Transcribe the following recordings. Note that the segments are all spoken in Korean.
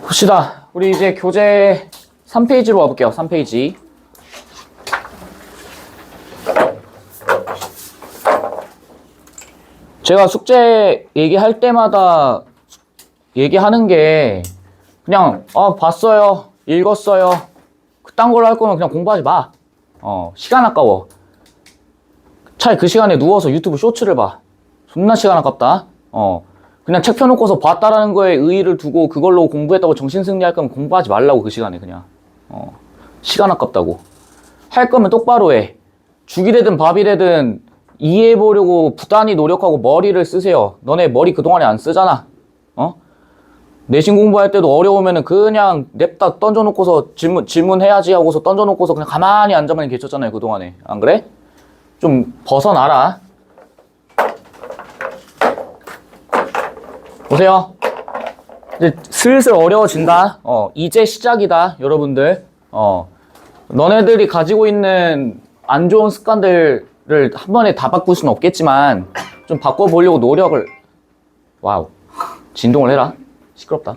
봅시다. 우리 이제 교재 3페이지로 와볼게요. 3페이지. 제가 숙제 얘기할 때마다 얘기하는 게 그냥 봤어요, 읽었어요, 그딴 걸로 할 거면 그냥 공부하지 마. 시간 아까워. 차라리 그 시간에 누워서 유튜브 쇼츠를 봐. 존나 시간 아깝다. 그냥 책 펴놓고서 봤다라는 거에 의의를 두고 그걸로 공부했다고 정신승리할 거면 공부하지 말라고. 그 시간에 그냥 시간 아깝다고. 할 거면 똑바로 해. 죽이 되든 밥이 되든 이해해보려고 부단히 노력하고 머리를 쓰세요. 너네 머리 그동안에 안 쓰잖아. 내신 공부할 때도 어려우면은 그냥 냅다 던져놓고서 질문해야지 하고서 던져놓고서 그냥 가만히 앉아만 계셨잖아요, 그동안에. 안 그래? 좀 벗어나라. 보세요. 이제 슬슬 어려워진다. 이제 시작이다, 여러분들. 너네들이 가지고 있는 안 좋은 습관들을 한 번에 다 바꿀 수는 없겠지만 좀 바꿔보려고 노력을. 와우. 진동을 해라. 시끄럽다.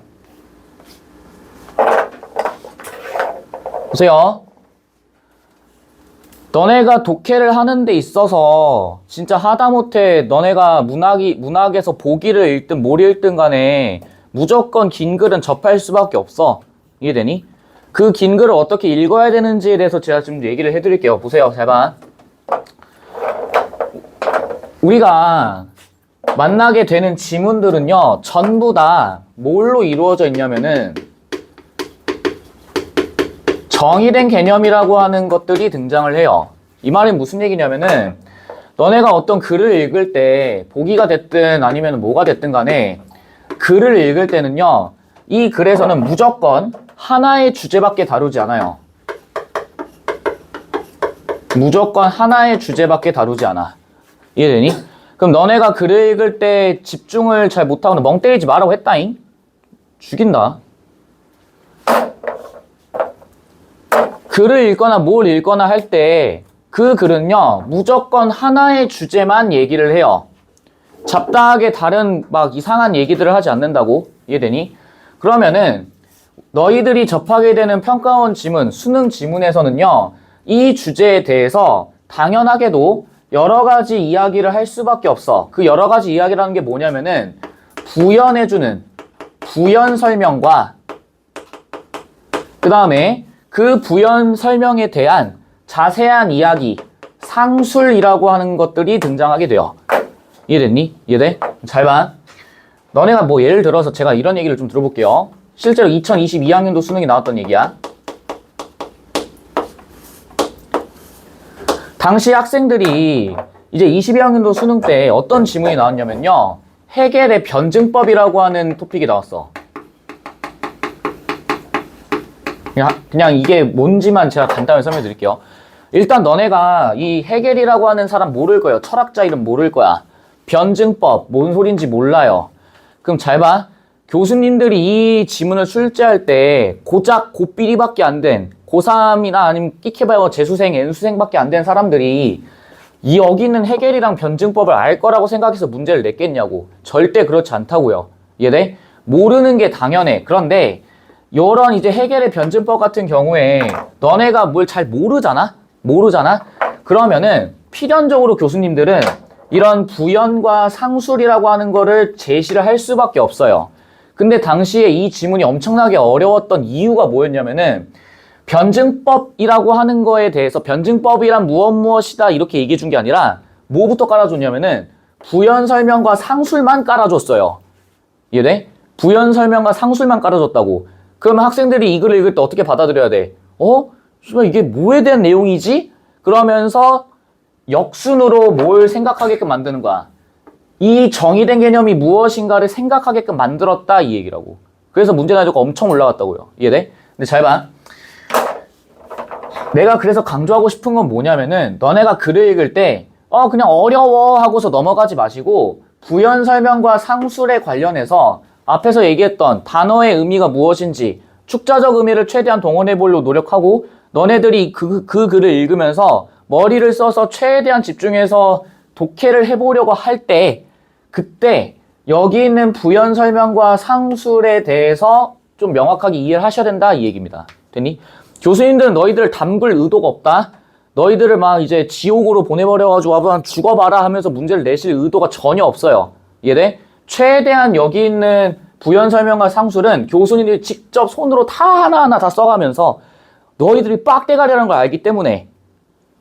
보세요. 너네가 독해를 하는 데 있어서 진짜 하다못해 너네가 문학에서 보기를 읽든 뭘 읽든 간에 무조건 긴 글은 접할 수밖에 없어. 이해되니? 그 긴 글을 어떻게 읽어야 되는지에 대해서 제가 좀 얘기를 해드릴게요. 보세요. 잘 봐. 우리가 만나게 되는 지문들은요, 전부 다 뭘로 이루어져 있냐면은 정의된 개념이라고 하는 것들이 등장을 해요. 이 말이 무슨 얘기냐면은 너네가 어떤 글을 읽을 때 보기가 됐든 아니면 뭐가 됐든 간에 글을 읽을 때는요, 이 글에서는 무조건 하나의 주제밖에 다루지 않아요. 무조건 하나의 주제밖에 다루지 않아. 이해되니? 그럼 너네가 글을 읽을 때 집중을 잘 못하거나 멍 때리지 말라고 했다잉? 죽인다. 글을 읽거나 뭘 읽거나 할 때 그 글은요, 무조건 하나의 주제만 얘기를 해요. 잡다하게 다른 막 이상한 얘기들을 하지 않는다고. 이해되니? 그러면은 너희들이 접하게 되는 평가원 지문, 수능 지문에서는요, 이 주제에 대해서 당연하게도 여러 가지 이야기를 할 수밖에 없어. 그 여러 가지 이야기라는 게 뭐냐면은 부연해주는 부연 설명과 그 다음에 그 부연 설명에 대한 자세한 이야기, 상술이라고 하는 것들이 등장하게 돼요. 이해됐니? 이해돼? 잘 봐. 너네가 뭐 예를 들어서 제가 이런 얘기를 좀 들어볼게요. 실제로 2022학년도 수능이 나왔던 얘기야. 당시 학생들이 이제 22학년도 수능 때 어떤 지문이 나왔냐면요, 해겔의 변증법이라고 하는 토픽이 나왔어. 그냥 이게 뭔지만 제가 간단히 설명해 드릴게요. 일단 너네가 이 해겔이라고 하는 사람 모를 거예요. 철학자 이름 모를 거야. 변증법 뭔 소린지 몰라요. 그럼 잘 봐. 교수님들이 이 지문을 출제할 때 고작 고삐리밖에 안 된 고3이나 아니면 끼케봐야 재수생, N수생밖에 안 된 사람들이 여기 있는 해겔이랑 변증법을 알 거라고 생각해서 문제를 냈겠냐고. 절대 그렇지 않다고요. 이해돼? 모르는 게 당연해. 그런데 이런 이제 해겔의 변증법 같은 경우에 너네가 뭘 잘 모르잖아? 그러면은 필연적으로 교수님들은 이런 부연과 상술이라고 하는 거를 제시를 할 수밖에 없어요. 근데 당시에 이 지문이 엄청나게 어려웠던 이유가 뭐였냐면은 변증법이라고 하는 거에 대해서 변증법이란 무엇이다 이렇게 얘기해 준 게 아니라 뭐부터 깔아줬냐면은 부연 설명과 상술만 깔아줬어요. 이해돼? 부연 설명과 상술만 깔아줬다고. 그러면 학생들이 이 글을 읽을 때 어떻게 받아들여야 돼? 이게 뭐에 대한 내용이지? 그러면서 역순으로 뭘 생각하게끔 만드는 거야. 이 정의된 개념이 무엇인가를 생각하게끔 만들었다 이 얘기라고. 그래서 문제 난이도가 엄청 올라갔다고요. 이해돼? 근데 잘 봐. 내가 그래서 강조하고 싶은 건 뭐냐면은 너네가 글을 읽을 때 그냥 어려워 하고서 넘어가지 마시고 부연 설명과 상술에 관련해서 앞에서 얘기했던 단어의 의미가 무엇인지 축자적 의미를 최대한 동원해 보려고 노력하고 너네들이 그 글을 읽으면서 머리를 써서 최대한 집중해서 독해를 해보려고 할 때 그때 여기 있는 부연 설명과 상술에 대해서 좀 명확하게 이해를 하셔야 된다 이 얘기입니다. 됐니? 교수님들은 너희들 담글 의도가 없다. 너희들을 막 이제 지옥으로 보내버려가지고 한번 죽어봐라 하면서 문제를 내실 의도가 전혀 없어요. 이해돼? 최대한 여기 있는 부연 설명과 상술은 교수님들이 직접 손으로 다 하나하나 다 써가면서 너희들이 빡대가리라는 걸 알기 때문에,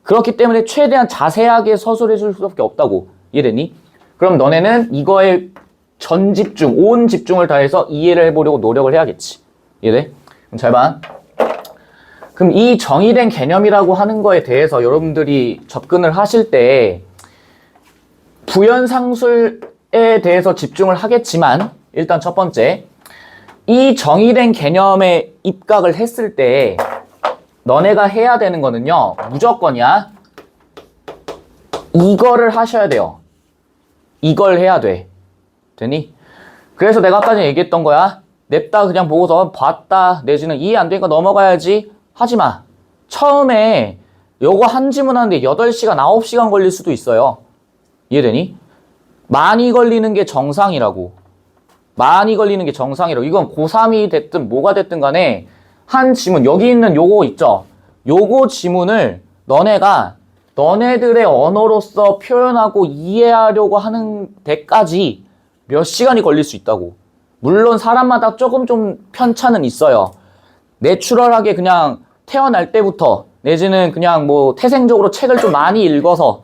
그렇기 때문에 최대한 자세하게 서술해 줄 수밖에 없다고. 이해됐니? 그럼 너네는 이거에 전 집중, 온 집중을 다해서 이해를 해보려고 노력을 해야겠지. 이해돼? 그럼 잘 봐. 그럼 이 정의된 개념이라고 하는 거에 대해서 여러분들이 접근을 하실 때 부연상술에 대해서 집중을 하겠지만, 일단 첫 번째, 이 정의된 개념에 입각을 했을 때 너네가 해야 되는 거는요, 무조건이야. 이거를 하셔야 돼요. 이걸 해야 돼. 되니? 그래서 내가 아까 전에 얘기했던 거야. 냅다 그냥 보고서 봤다 내지는 이해 안 되니까 넘어가야지 하지 마. 처음에 요거 한 지문 하는데 8시간, 9시간 걸릴 수도 있어요. 이해되니? 많이 걸리는 게 정상이라고. 많이 걸리는 게 정상이라고. 이건 고3이 됐든 뭐가 됐든 간에 한 지문, 여기 있는 요거 있죠? 요거 지문을 너네가 너네들의 언어로서 표현하고 이해하려고 하는 데까지 몇 시간이 걸릴 수 있다고. 물론 사람마다 조금 좀 편차는 있어요. 내추럴하게 그냥 태어날 때부터 내지는 그냥 뭐 태생적으로 책을 좀 많이 읽어서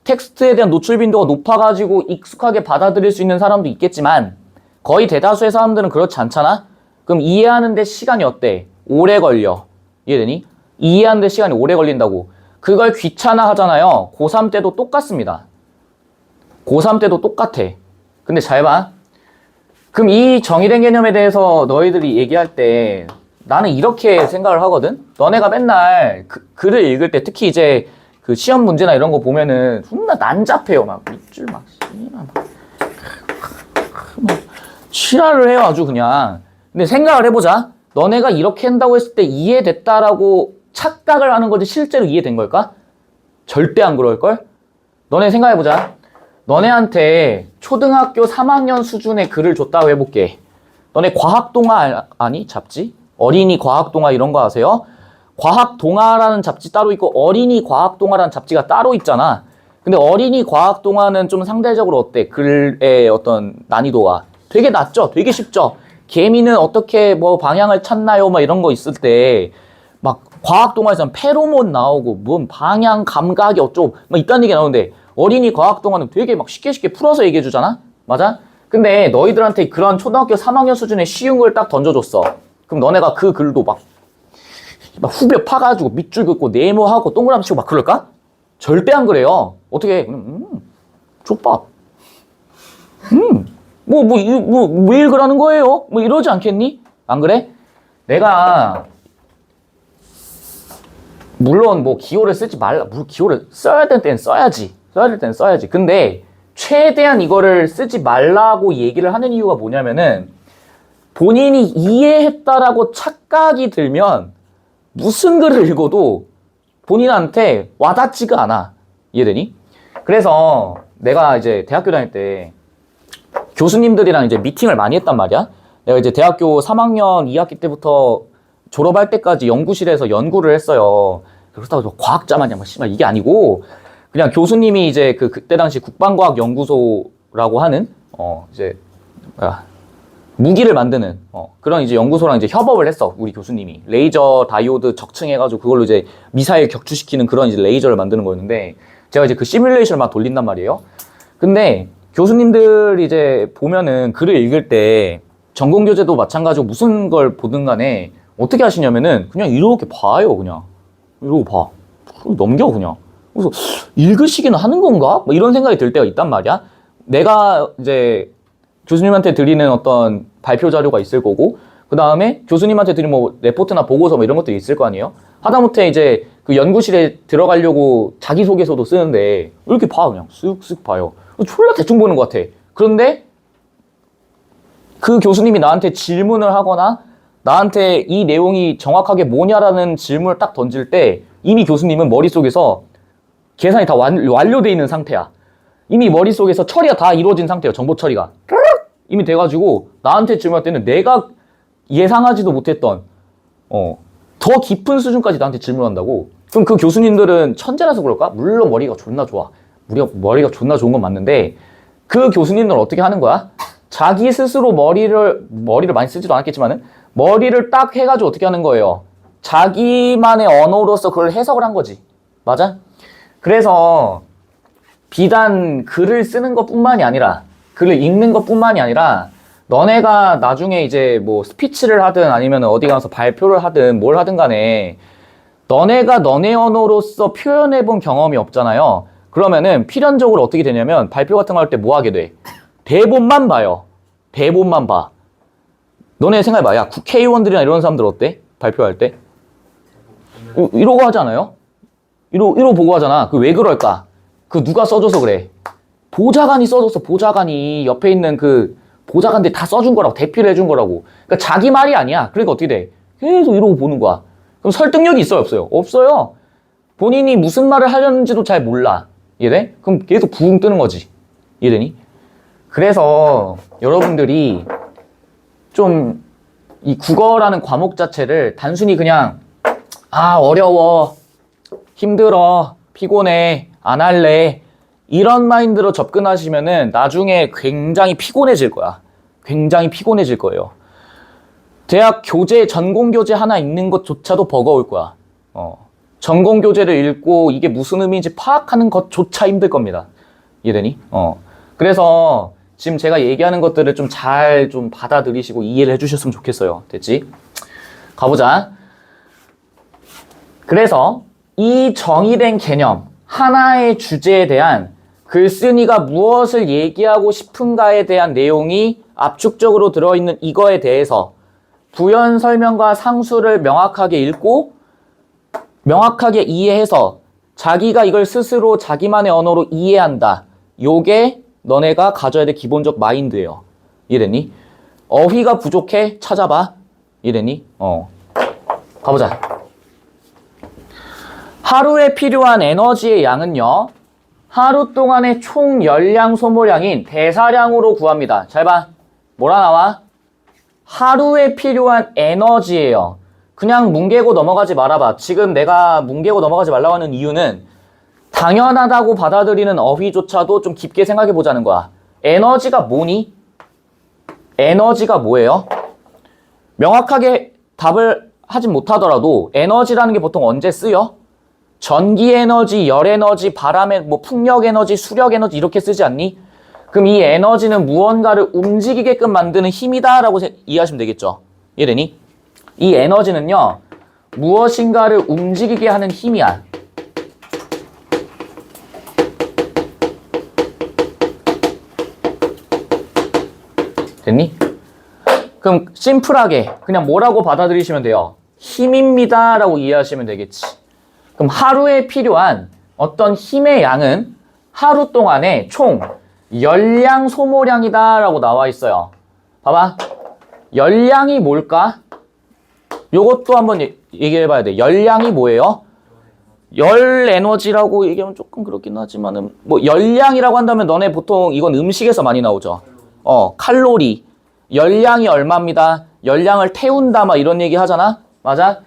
텍스트에 대한 노출 빈도가 높아가지고 익숙하게 받아들일 수 있는 사람도 있겠지만 거의 대다수의 사람들은 그렇지 않잖아? 그럼 이해하는데 시간이 어때? 오래 걸려. 이해되니? 이해하는데 시간이 오래 걸린다고. 그걸 귀찮아 하잖아요. 고3 때도 똑같습니다. 고3 때도 똑같아. 근데 잘 봐. 그럼 이 정의된 개념에 대해서 너희들이 얘기할 때 나는 이렇게 생각을 하거든? 너네가 맨날 글을 읽을 때 특히 이제 그 시험 문제나 이런 거 보면은 존나 난잡해요. 막 밑줄 막 실화를 해요. 아주 그냥. 근데 생각을 해보자. 너네가 이렇게 한다고 했을 때 이해됐다라고 착각을 하는 거지 실제로 이해된 걸까? 절대 안 그럴걸? 너네 생각해보자. 너네한테 초등학교 3학년 수준의 글을 줬다고 해볼게. 너네 과학동화 아니? 잡지? 어린이 과학동화 이런 거 아세요? 과학동화라는 잡지 따로 있고 어린이 과학동화라는 잡지가 따로 있잖아. 근데 어린이 과학동화는 좀 상대적으로 어때? 글의 어떤 난이도가 되게 낮죠? 되게 쉽죠? 개미는 어떻게 뭐 방향을 찾나요? 막 이런 거 있을 때 막 과학동화에서는 페로몬 나오고 뭔 방향 감각이 어쩌고 막 이딴 얘기 나오는데 어린이 과학동화는 되게 막 쉽게 풀어서 얘기해 주잖아? 맞아? 근데 너희들한테 그런 초등학교 3학년 수준의 쉬운 걸 딱 던져줬어. 그럼 너네가 그 글도 막 후벼 파가지고 밑줄 긋고 네모하고 동그라미 치고 막 그럴까? 절대 안 그래요. 어떻게 족밥. 왜 읽으라는 거예요? 뭐 이러지 않겠니? 안 그래? 내가 물론 뭐 기호를 쓰지 말라. 기호를 써야 될 때는 써야지. 써야 될 때는 써야지. 근데 최대한 이거를 쓰지 말라고 얘기를 하는 이유가 뭐냐면은 본인이 이해했다라고 착각이 들면 무슨 글을 읽어도 본인한테 와닿지가 않아. 이해되니? 그래서 내가 이제 대학교 다닐 때 교수님들이랑 이제 미팅을 많이 했단 말이야. 내가 이제 대학교 3학년 2학기 때부터 졸업할 때까지 연구실에서 연구를 했어요. 그렇다고 과학자 마냥 씨발 이게 아니고 그냥 교수님이 이제 그때 당시 국방과학연구소라고 하는 이제 무기를 만드는 그런 이제 연구소랑 이제 협업을 했어. 우리 교수님이 레이저 다이오드 적층해가지고 그걸로 이제 미사일 격추시키는 그런 이제 레이저를 만드는 거였는데 제가 이제 그 시뮬레이션을 막 돌린단 말이에요. 근데 교수님들 이제 보면은 글을 읽을 때 전공 교재도 마찬가지고 무슨 걸 보든 간에 어떻게 하시냐면은 그냥 이렇게 봐요. 그냥 이러고 봐. 넘겨 그냥. 그래서 읽으시기는 하는 건가? 뭐 이런 생각이 들 때가 있단 말이야. 내가 이제 교수님한테 드리는 어떤 발표 자료가 있을 거고 그 다음에 교수님한테 드리는 뭐 레포트나 보고서 뭐 이런 것들이 있을 거 아니에요. 하다못해 이제 그 연구실에 들어가려고 자기소개서도 쓰는데 이렇게 봐 그냥 쓱쓱 봐요. 졸라 대충 보는 것 같아. 그런데 그 교수님이 나한테 질문을 하거나 나한테 이 내용이 정확하게 뭐냐라는 질문을 딱 던질 때 이미 교수님은 머릿속에서 계산이 다 완료되어 있는 상태야. 이미 머릿속에서 처리가 다 이루어진 상태예요. 정보 처리가. 이미 돼가지고 나한테 질문할 때는 내가 예상하지도 못했던 더 깊은 수준까지 나한테 질문한다고? 그럼 그 교수님들은 천재라서 그럴까? 물론 머리가 존나 좋아. 머리가 존나 좋은 건 맞는데 그 교수님들은 어떻게 하는 거야? 자기 스스로 머리를 많이 쓰지도 않았겠지만은 머리를 딱 해가지고 어떻게 하는 거예요? 자기만의 언어로서 그걸 해석을 한 거지. 맞아? 그래서 비단 글을 쓰는 것뿐만이 아니라 글을 읽는 것뿐만이 아니라 너네가 나중에 이제 뭐 스피치를 하든 아니면 어디 가서 발표를 하든 뭘 하든 간에 너네가 너네 언어로서 표현해 본 경험이 없잖아요. 그러면은 필연적으로 어떻게 되냐면 발표 같은 거 할 때 뭐 하게 돼? 대본만 봐요. 대본만 봐. 너네 생각해봐. 야, 국회의원들이나 이런 사람들 어때? 발표할 때? 이러고 하지 않아요? 이러고 보고 하잖아. 그 왜 그럴까? 그 누가 써줘서 그래? 보좌관이 써줬어. 보좌관이 옆에 있는 그 보좌관들 다 써준 거라고. 대피를 해준 거라고. 그러니까 자기 말이 아니야. 그러니까 어떻게 돼? 계속 이러고 보는 거야. 그럼 설득력이 있어요? 없어요? 없어요. 본인이 무슨 말을 하려는지도 잘 몰라. 이해돼? 그럼 계속 붕 뜨는 거지. 이해되니? 그래서 여러분들이 좀 이 국어라는 과목 자체를 단순히 그냥 어려워, 힘들어, 피곤해, 안 할래 이런 마인드로 접근하시면은 나중에 굉장히 피곤해질 거야. 굉장히 피곤해질 거예요. 대학 교재, 전공 교재 하나 읽는 것조차도 버거울 거야. 전공 교재를 읽고 이게 무슨 의미인지 파악하는 것조차 힘들 겁니다. 이해되니? 그래서 지금 제가 얘기하는 것들을 좀 잘 좀 받아들이시고 이해를 해주셨으면 좋겠어요. 됐지? 가보자. 그래서 이 정의된 개념, 하나의 주제에 대한 글쓴이가 무엇을 얘기하고 싶은가에 대한 내용이 압축적으로 들어있는 이거에 대해서 부연 설명과 상수를 명확하게 읽고 명확하게 이해해서 자기가 이걸 스스로 자기만의 언어로 이해한다. 요게 너네가 가져야 될 기본적 마인드예요. 이해됐니? 어휘가 부족해? 찾아봐. 이해됐니? 가보자. 하루에 필요한 에너지의 양은요. 하루 동안의 총 열량 소모량인 대사량으로 구합니다. 잘 봐. 뭐라 나와? 하루에 필요한 에너지예요. 그냥 뭉개고 넘어가지 말아봐. 지금 내가 뭉개고 넘어가지 말라고 하는 이유는 당연하다고 받아들이는 어휘조차도 좀 깊게 생각해 보자는 거야. 에너지가 뭐니? 에너지가 뭐예요? 명확하게 답을 하진 못하더라도 에너지라는 게 보통 언제 쓰여? 전기 에너지, 열 에너지, 바람의 뭐 풍력 에너지, 수력 에너지 이렇게 쓰지 않니? 그럼 이 에너지는 무언가를 움직이게끔 만드는 힘이다라고 이해하시면 되겠죠. 이해되니? 이 에너지는요. 무엇인가를 움직이게 하는 힘이야. 됐니? 그럼 심플하게 그냥 뭐라고 받아들이시면 돼요? 힘입니다 라고 이해하시면 되겠지. 그럼 하루에 필요한 어떤 힘의 양은 하루 동안의 총 열량 소모량이다 라고 나와 있어요. 봐봐. 열량이 뭘까? 요것도 한번 얘기해 봐야 돼. 열량이 뭐예요? 열 에너지라고 얘기하면 조금 그렇긴 하지만은 뭐 열량이라고 한다면 너네 보통 이건 음식에서 많이 나오죠. 칼로리. 열량이 얼마입니다. 열량을 태운다 막 이런 얘기 하잖아. 맞아?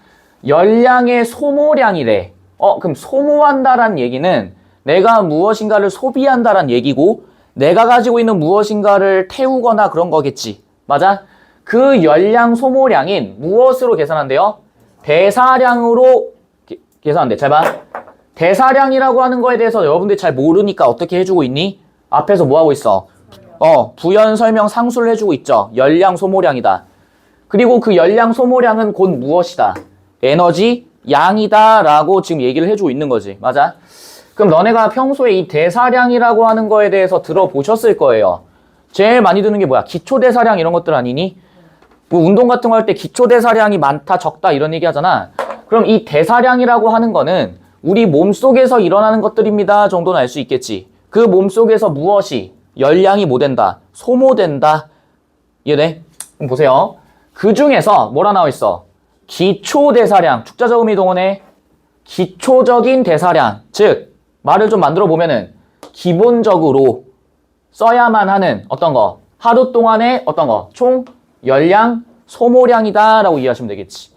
열량의 소모량이래. 그럼 소모한다란 얘기는 내가 무엇인가를 소비한다란 얘기고 내가 가지고 있는 무엇인가를 태우거나 그런 거겠지. 맞아? 그 열량 소모량인 무엇으로 계산한대요? 대사량으로 계산한대. 잘 봐. 대사량이라고 하는 거에 대해서 여러분들이 잘 모르니까 어떻게 해주고 있니? 앞에서 뭐 하고 있어? 부연 설명 상수를 해주고 있죠. 열량 소모량이다. 그리고 그 열량 소모량은 곧 무엇이다? 에너지 양이다 라고 지금 얘기를 해주고 있는 거지. 맞아? 그럼 너네가 평소에 이 대사량이라고 하는 거에 대해서 들어보셨을 거예요. 제일 많이 드는 게 뭐야? 기초대사량 이런 것들 아니니? 뭐 운동 같은 거 할 때 기초대사량이 많다 적다 이런 얘기 하잖아. 그럼 이 대사량이라고 하는 거는 우리 몸속에서 일어나는 것들입니다 정도는 알 수 있겠지. 그 몸속에서 무엇이 열량이 뭐 된다? 소모된다. 이해돼? 그럼 보세요. 그 중에서 뭐라 나와 있어? 기초대사량. 축자저음이 동원해. 기초적인 대사량. 즉 말을 좀 만들어 보면은 기본적으로 써야만 하는 어떤 거? 하루 동안의 어떤 거? 총 열량, 소모량이다 라고 이해하시면 되겠지.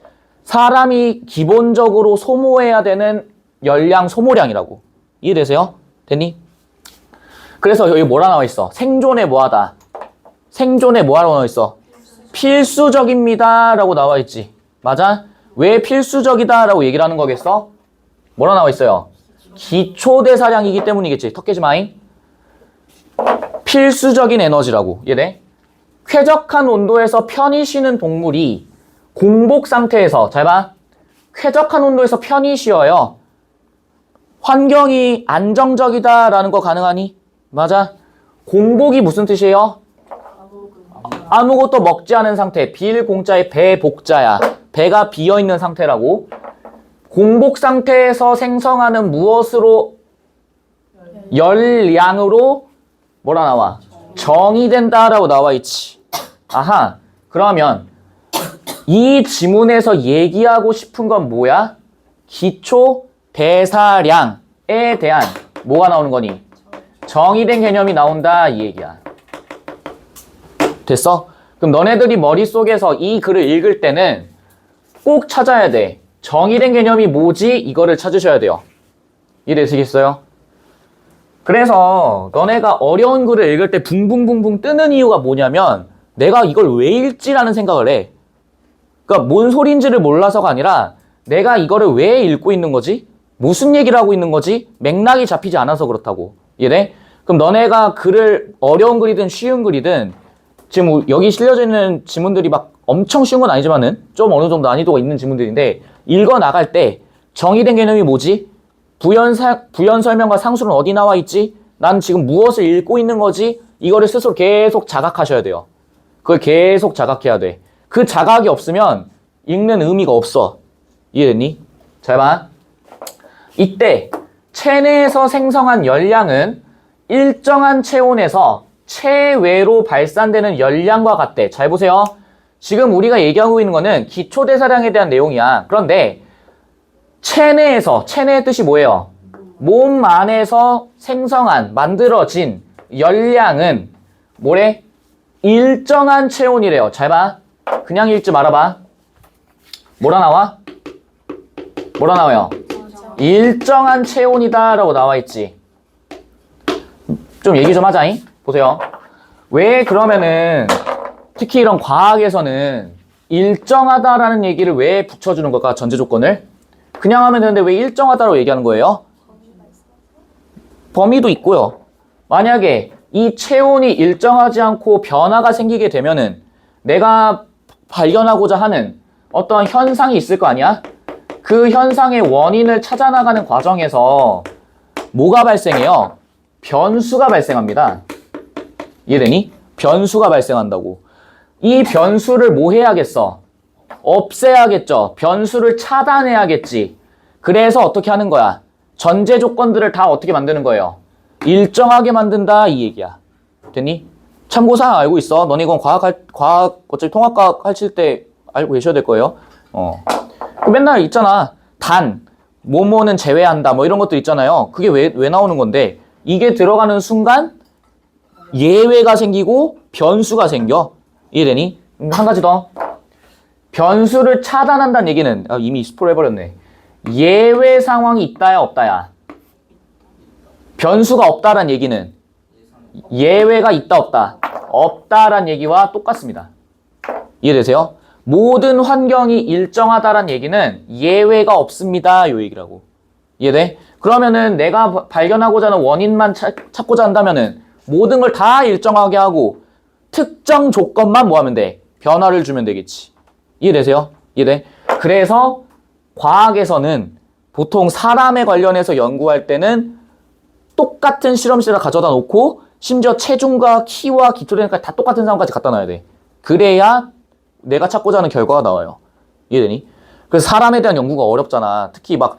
사람이 기본적으로 소모해야 되는 열량, 소모량이라고. 이해되세요? 됐니? 그래서 여기 뭐라 나와 있어? 생존에 뭐하다. 생존에 뭐하러 나와 있어? 필수적입니다 라고 나와 있지. 맞아? 왜 필수적이다 라고 얘기를 하는 거겠어? 뭐라 나와 있어요? 기초대사량이기 때문이겠지. 턱 깨지 마잉. 필수적인 에너지라고. 이해돼? 쾌적한 온도에서 편히 쉬는 동물이 공복 상태에서, 잘 봐. 쾌적한 온도에서 편히 쉬어요. 환경이 안정적이다라는 거 가능하니? 맞아. 공복이 무슨 뜻이에요? 아무것도 먹지 않은 상태. 빌공자의 배복자야. 배가 비어있는 상태라고. 공복 상태에서 생성하는 무엇으로? 열량으로 뭐라 나와? 정이 된다라고 나와 있지. 아하. 그러면 이 지문에서 얘기하고 싶은 건 뭐야? 기초 대사량에 대한 뭐가 나오는 거니? 정의된 개념이 나온다 이 얘기야. 됐어? 그럼 너네들이 머릿속에서 이 글을 읽을 때는 꼭 찾아야 돼. 정의된 개념이 뭐지? 이거를 찾으셔야 돼요. 이해되시겠어요? 그래서 너네가 어려운 글을 읽을 때 붕붕붕붕 뜨는 이유가 뭐냐면 내가 이걸 왜 읽지라는 생각을 해. 그러니까 뭔 소린지를 몰라서가 아니라 내가 이거를 왜 읽고 있는 거지? 무슨 얘기를 하고 있는 거지? 맥락이 잡히지 않아서 그렇다고. 이해돼? 그럼 너네가 글을 어려운 글이든 쉬운 글이든 지금 여기 실려져 있는 지문들이 막 엄청 쉬운 건 아니지만은 좀 어느 정도 난이도가 있는 지문들인데 읽어 나갈 때 정의된 개념이 뭐지? 부연 설명과 상수는 어디 나와 있지? 난 지금 무엇을 읽고 있는 거지? 이거를 스스로 계속 자각하셔야 돼요. 그걸 계속 자각해야 돼. 그 자각이 없으면 읽는 의미가 없어. 이해됐니? 잘 봐. 이때 체내에서 생성한 열량은 일정한 체온에서 체외로 발산되는 열량과 같대. 잘 보세요. 지금 우리가 얘기하고 있는 거는 기초대사량에 대한 내용이야. 그런데 체내에서, 체내의 뜻이 뭐예요? 몸 안에서 생성한, 만들어진 열량은 뭐래? 일정한 체온이래요. 잘 봐. 그냥 읽지 말아봐. 뭐라 나와? 뭐라 나와요? 일정한 체온이다 라고 나와 있지. 좀 얘기 좀 하자잉. 보세요. 왜 그러면은 특히 이런 과학에서는 일정하다라는 얘기를 왜 붙여주는 걸까? 전제 조건을. 그냥 하면 되는데 왜 일정하다고 얘기하는 거예요? 범위도 있고요. 만약에 이 체온이 일정하지 않고 변화가 생기게 되면은 내가 발견하고자 하는 어떤 현상이 있을 거 아니야? 그 현상의 원인을 찾아나가는 과정에서 뭐가 발생해요? 변수가 발생합니다. 이해되니? 변수가 발생한다고. 이 변수를 뭐 해야겠어? 없애야겠죠. 변수를 차단해야겠지. 그래서 어떻게 하는 거야? 전제 조건들을 다 어떻게 만드는 거예요? 일정하게 만든다 이 얘기야. 됐니? 참고사항 알고 있어. 너네 이건 과학 어차피 통합과학 하실 때 알고 계셔야 될 거예요. 맨날 있잖아. 단, 뭐뭐는 제외한다 뭐 이런 것들 있잖아요. 그게 왜 나오는 건데 이게 들어가는 순간 예외가 생기고 변수가 생겨. 이해되니? 한 가지 더. 변수를 차단한다는 얘기는 이미 스포를 해버렸네. 예외 상황이 있다야 없다야? 변수가 없다란 얘기는 예외가 있다 없다? 없다란 얘기와 똑같습니다. 이해되세요? 모든 환경이 일정하다란 얘기는 예외가 없습니다. 요 얘기라고. 이해돼? 그러면은 내가 발견하고자 하는 원인만 찾고자 한다면은 모든 걸 다 일정하게 하고 특정 조건만 뭐 하면 돼? 변화를 주면 되겠지. 이해되세요? 이해돼? 그래서 과학에서는 보통 사람에 관련해서 연구할 때는 똑같은 실험실에 가져다 놓고 심지어 체중과 키와 기초대사까지 다 똑같은 상황까지 갖다 놔야 돼. 그래야 내가 찾고자 하는 결과가 나와요. 이해되니? 그래서 사람에 대한 연구가 어렵잖아. 특히 막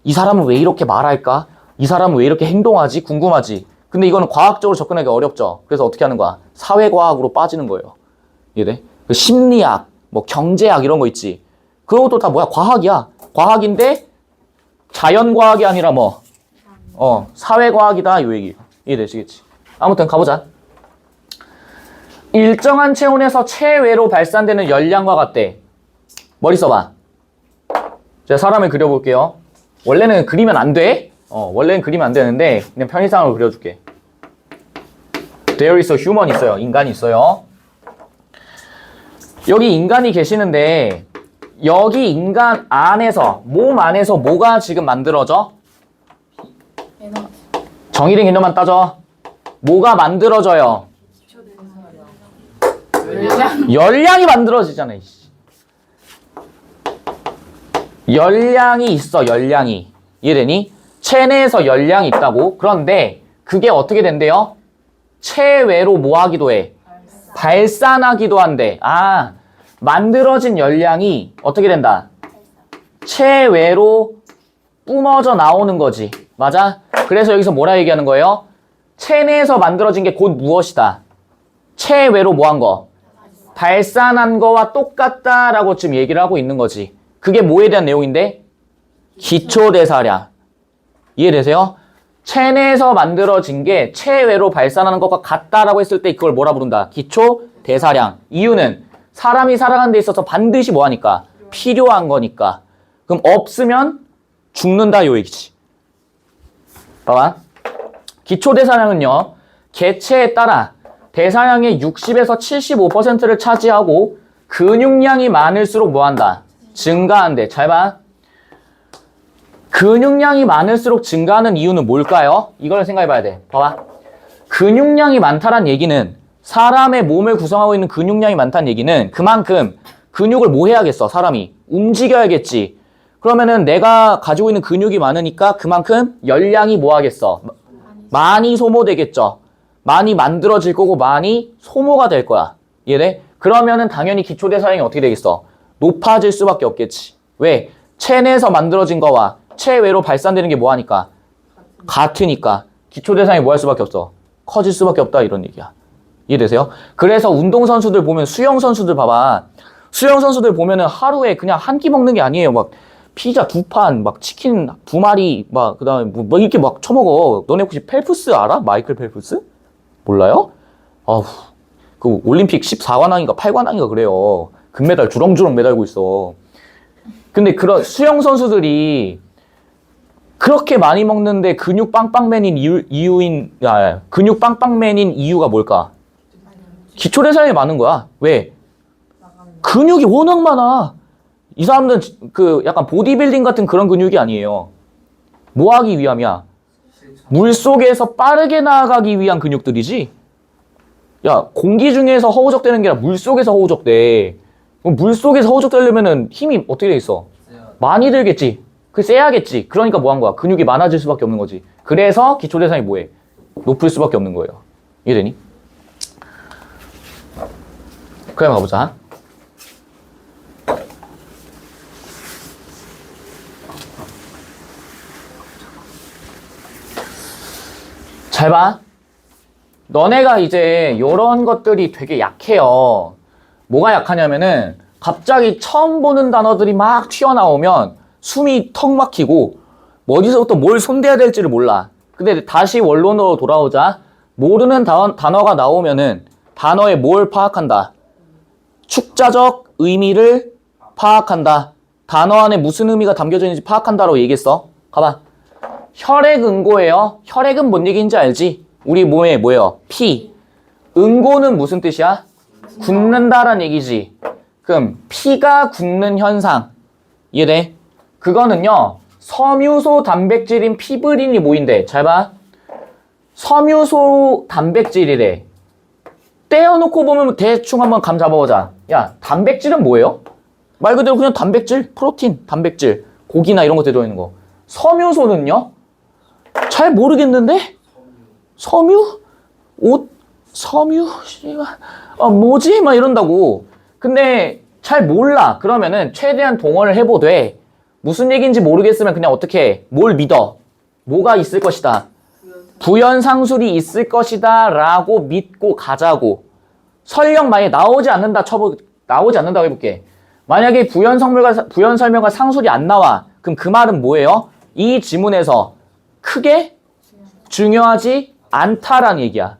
이 사람은 왜 이렇게 말할까? 이 사람은 왜 이렇게 행동하지? 궁금하지? 근데 이거는 과학적으로 접근하기 어렵죠. 그래서 어떻게 하는 거야? 사회과학으로 빠지는 거예요. 이해돼? 그 심리학, 뭐 경제학 이런 거 있지. 그것도 다 뭐야? 과학이야. 과학인데 자연과학이 아니라 뭐? 사회과학이다 이 얘기. 이해되시겠지? 아무튼 가보자. 일정한 체온에서 체외로 발산되는 열량과 같대. 머리 써봐. 제가 사람을 그려볼게요. 원래는 그리면 안 돼. 원래는 그리면 안 되는데 그냥 편의상으로 그려줄게. There is a human 있어요. 인간이 있어요. 여기 인간이 계시는데 여기 인간 안에서 몸 안에서 뭐가 지금 만들어져? 정의된 개념만 따져. 뭐가 만들어져요? 열량이 만들어지잖아. 열량이 있어. 열량이. 이해되니? 체내에서 열량이 있다고. 그런데 그게 어떻게 된대요? 체외로 뭐 하기도 해? 발산하기도 한대. 아, 만들어진 열량이 어떻게 된다? 체외로 뿜어져 나오는 거지. 맞아? 그래서 여기서 뭐라 얘기하는 거예요? 체내에서 만들어진 게 곧 무엇이다? 체외로 뭐 한 거? 발산한 거와 똑같다라고 지금 얘기를 하고 있는 거지. 그게 뭐에 대한 내용인데? 기초대사량. 이해되세요? 체내에서 만들어진 게 체외로 발산하는 것과 같다라고 했을 때 그걸 뭐라 부른다? 기초대사량. 이유는 사람이 살아가는 데 있어서 반드시 뭐 하니까? 필요한 거니까. 그럼 없으면 죽는다 요 얘기지. 봐봐. 기초대사량은요. 개체에 따라 대사량의 60에서 75%를 차지하고 근육량이 많을수록 뭐 한다? 증가한대. 잘 봐. 근육량이 많을수록 증가하는 이유는 뭘까요? 이걸 생각해 봐야 돼. 봐봐. 근육량이 많다란 얘기는 사람의 몸을 구성하고 있는 근육량이 많다는 얘기는 그만큼 근육을 뭐 해야겠어? 사람이 움직여야겠지. 그러면은 내가 가지고 있는 근육이 많으니까 그만큼 열량이 뭐 하겠어? 많이 소모되겠죠. 많이 만들어질 거고 많이 소모가 될 거야. 이해돼? 그러면은 당연히 기초대사량이 어떻게 되겠어? 높아질 수밖에 없겠지. 왜? 체내에서 만들어진 거와 체외로 발산되는 게 뭐 하니까? 같으니까. 기초대사량이 뭐 할 수밖에 없어? 커질 수밖에 없다 이런 얘기야. 이해되세요? 그래서 운동선수들 보면 수영선수들 봐봐. 수영선수들 보면은 하루에 그냥 한 끼 먹는 게 아니에요. 막 피자 2판, 막 치킨 2마리, 막 그다음에 뭐 이렇게 막 처먹어. 너네 혹시 펠프스 알아? 마이클 펠프스? 몰라요? 아우, 그 올림픽 14관왕인가 8관왕인가 그래요. 금메달 주렁주렁 매달고 있어. 근데 그런 수영 선수들이 그렇게 많이 먹는데 근육 빵빵맨인 근육 빵빵맨인 이유가 뭘까? 기초대사량이 많은 거야. 왜? 근육이 워낙 많아. 이 사람들은 그 약간 보디빌딩 같은 그런 근육이 아니에요. 뭐 하기 위함이야? 물 속에서 빠르게 나아가기 위한 근육들이지. 야, 공기 중에서 허우적대는 게 아니라 물 속에서 허우적대. 물 속에서 허우적대려면은 힘이 어떻게 돼 있어? 많이 들겠지. 그 세야겠지. 그러니까 뭐 한 거야? 근육이 많아질 수밖에 없는 거지. 그래서 기초대사량이 뭐해? 높을 수밖에 없는 거예요. 이해되니? 그냥 가보자. 잘 봐. 너네가 이제 요런 것들이 되게 약해요. 뭐가 약하냐면은 갑자기 처음 보는 단어들이 막 튀어나오면 숨이 턱 막히고 어디서부터 뭘 손대야 될지를 몰라. 근데 다시 원론으로 돌아오자. 모르는 단어가 나오면은 단어에 뭘 파악한다? 축자적 의미를 파악한다. 단어 안에 무슨 의미가 담겨져 있는지 파악한다라고 얘기했어. 가봐. 혈액응고예요. 혈액은 뭔 얘기인지 알지? 우리 몸에 뭐예요? 피. 응고는 무슨 뜻이야? 굳는다란 얘기지. 그럼 피가 굳는 현상. 이해돼? 그거는요. 섬유소 단백질인 피브린이 뭐인데? 잘 봐. 섬유소 단백질이래. 떼어놓고 보면 대충 한번 감 잡아보자. 야, 단백질은 뭐예요? 말 그대로 그냥 단백질, 프로틴, 단백질, 고기나 이런 거 들어있는 거. 섬유소는요? 잘 모르겠는데? 섬유? 섬유? 뭐지? 막 이런다고. 근데 잘 몰라. 그러면은 최대한 동원을 해보되 무슨 얘기인지 모르겠으면 그냥 어떻게 해? 뭘 믿어? 뭐가 있을 것이다. 부연상술이 있을 것이다 라고 믿고 가자고. 설령 만약에 나오지 않는다고 해볼게. 만약에 부연 설명과 상술이 안 나와. 그럼 그 말은 뭐예요? 이 지문에서 크게 중요하지 않다라는 얘기야.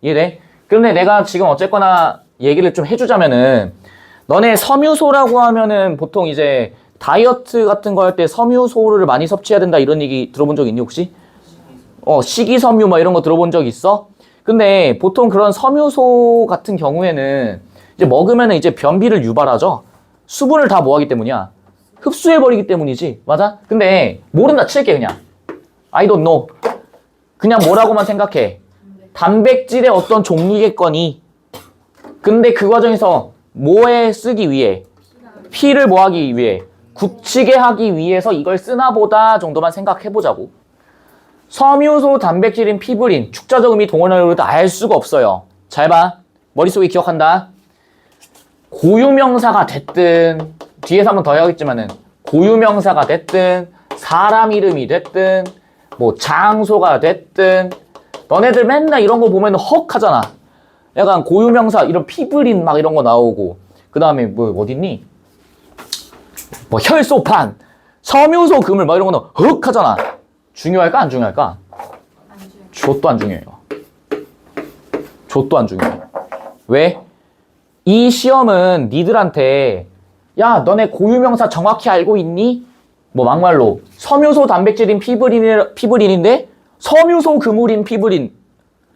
이해돼? 근데 내가 지금 어쨌거나 얘기를 좀 해주자면은 너네 섬유소라고 하면은 보통 이제 다이어트 같은 거 할 때 섬유소를 많이 섭취해야 된다 이런 얘기 들어본 적 있니 혹시? 식이섬유 뭐 이런 거 들어본 적 있어? 근데 보통 그런 섬유소 같은 경우에는 이제 먹으면은 이제 변비를 유발하죠. 수분을 다 뭐하기 때문이야? 흡수해버리기 때문이지. 맞아? 근데 모른다 칠게 그냥. I don't know. 그냥 뭐라고만 생각해. 단백질의 어떤 종류겠거니. 근데 그 과정에서 뭐에 쓰기 위해? 피를 뭐하기 위해? 굳히게 하기 위해서 이걸 쓰나 보다 정도만 생각해보자고. 섬유소, 단백질인 피브린, 축자적 의미, 동원할 의미도 알 수가 없어요. 잘 봐. 머릿속에 기억한다. 고유명사가 됐든 뒤에서 한번 더 해야겠지만은 고유명사가 됐든 사람 이름이 됐든 뭐 장소가 됐든 너네들 맨날 이런 거 보면 헉 하잖아. 약간 고유명사 이런 피브린 막 이런 거 나오고 그 다음에 뭐 어딨니? 뭐 혈소판, 섬유소 그물 막 이런 거는 헉 하잖아. 중요할까 안 중요할까? 좆도 안 중요해요. 좆도 안 중요해. 왜? 이 시험은 니들한테 야 너네 고유명사 정확히 알고 있니? 뭐 막말로 섬유소 단백질인 피브린인데 섬유소 그물인 피브린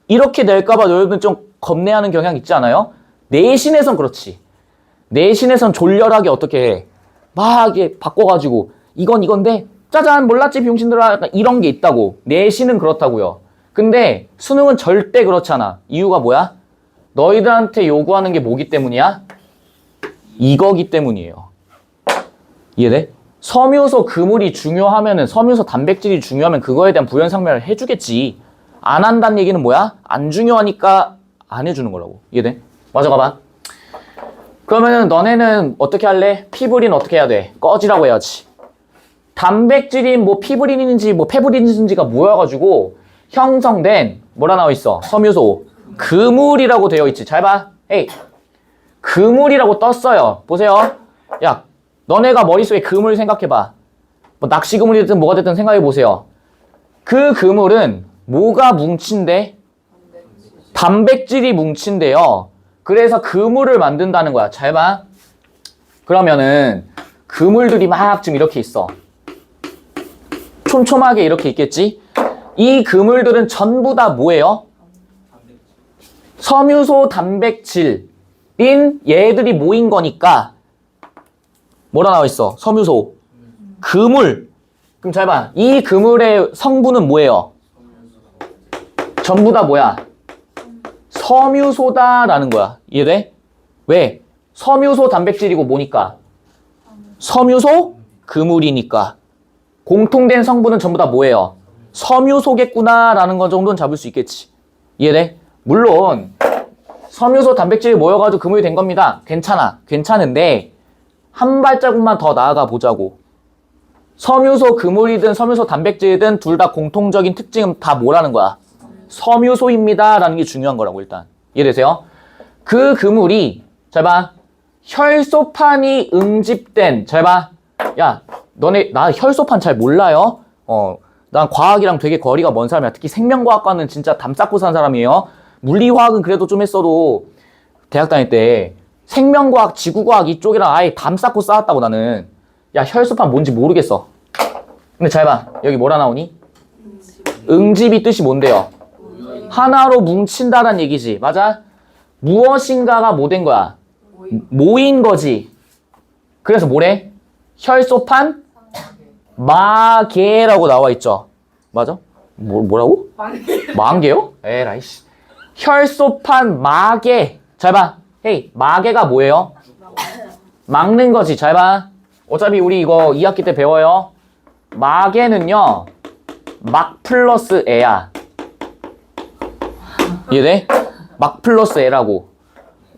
이렇게 낼까봐 너희들은 좀 겁내하는 경향 있지 않아요? 내신에선 그렇지. 내신에선 졸렬하게 어떻게 해? 막 이게 바꿔가지고 이건 이건데 짜잔 몰랐지 병신들아 약간 이런 게 있다고. 내신은 그렇다고요. 근데 수능은 절대 그렇지 않아. 이유가 뭐야? 너희들한테 요구하는 게 뭐기 때문이야? 이거기 때문이에요. 이해돼? 섬유소 그물이 중요하면은 섬유소 단백질이 중요하면 그거에 대한 부연상면을 해주겠지. 안 한다는 얘기는 뭐야? 안 중요하니까 안 해주는 거라고. 이해돼? 맞아 가봐. 그러면은 너네는 어떻게 할래? 피브린 어떻게 해야 돼? 꺼지라고 해야지. 단백질인 뭐 피브린인지 뭐 페브린인지가 모여가지고 형성된 뭐라 나와 있어? 섬유소 그물이라고 되어 있지. 잘 봐. 에이 그물이라고 떴어요. 보세요. 야 너네가 머릿속에 그물 생각해봐. 뭐 낚시 그물이 됐든 뭐가 됐든 생각해보세요. 그 그물은 뭐가 뭉친데? 단백질이 뭉친데요. 그래서 그물을 만든다는 거야. 잘 봐. 그러면은 그물들이 막 지금 이렇게 있어. 촘촘하게 이렇게 있겠지? 이 그물들은 전부 다 뭐예요? 섬유소 단백질인 얘들이 모인 거니까 뭐라 나와 있어? 섬유소 그물. 그럼 잘 봐. 이 그물의 성분은 뭐예요? 전부 다 뭐야? 섬유소다라는 거야. 이해돼? 왜? 섬유소 단백질이고 뭐니까? 섬유소 그물이니까. 공통된 성분은 전부 다 뭐예요? 섬유소겠구나라는 건 정도는 잡을 수 있겠지. 이해돼? 물론 섬유소 단백질이 모여가지고 그물이 된 겁니다. 괜찮아. 괜찮은데 한 발자국만 더 나아가 보자고. 섬유소 그물이든 섬유소 단백질이든 둘 다 공통적인 특징은 다 뭐라는 거야? 섬유소입니다 라는 게 중요한 거라고. 일단 이해되세요? 그 그물이 잘 봐. 혈소판이 응집된 잘 봐. 야 너네 나 혈소판 잘 몰라요? 난 과학이랑 되게 거리가 먼 사람이야. 특히 생명과학과는 진짜 담 쌓고 산 사람이에요. 물리화학은 그래도 좀 했어도 대학 다닐 때 생명과학, 지구과학 이쪽이랑 아예 담 쌓고 쌓았다고 나는. 야 혈소판 뭔지 모르겠어. 근데 잘 봐. 여기 뭐라 나오니? 응집이 뜻이 뭔데요? 하나로 뭉친다란 얘기지. 맞아? 무엇인가가 뭐 된 거야? 모인 거지. 그래서 뭐래? 혈소판 마개라고 나와 있죠. 맞아? 뭐라고? 만개요? 에라이씨. 혈소판 마개. 잘 봐. 헤이, 마개가 뭐예요? 막는 거지. 잘 봐. 어차피 우리 이거 2학기 때 배워요. 마개는요. 막 플러스 애야. 이해돼? 막 플러스 애라고.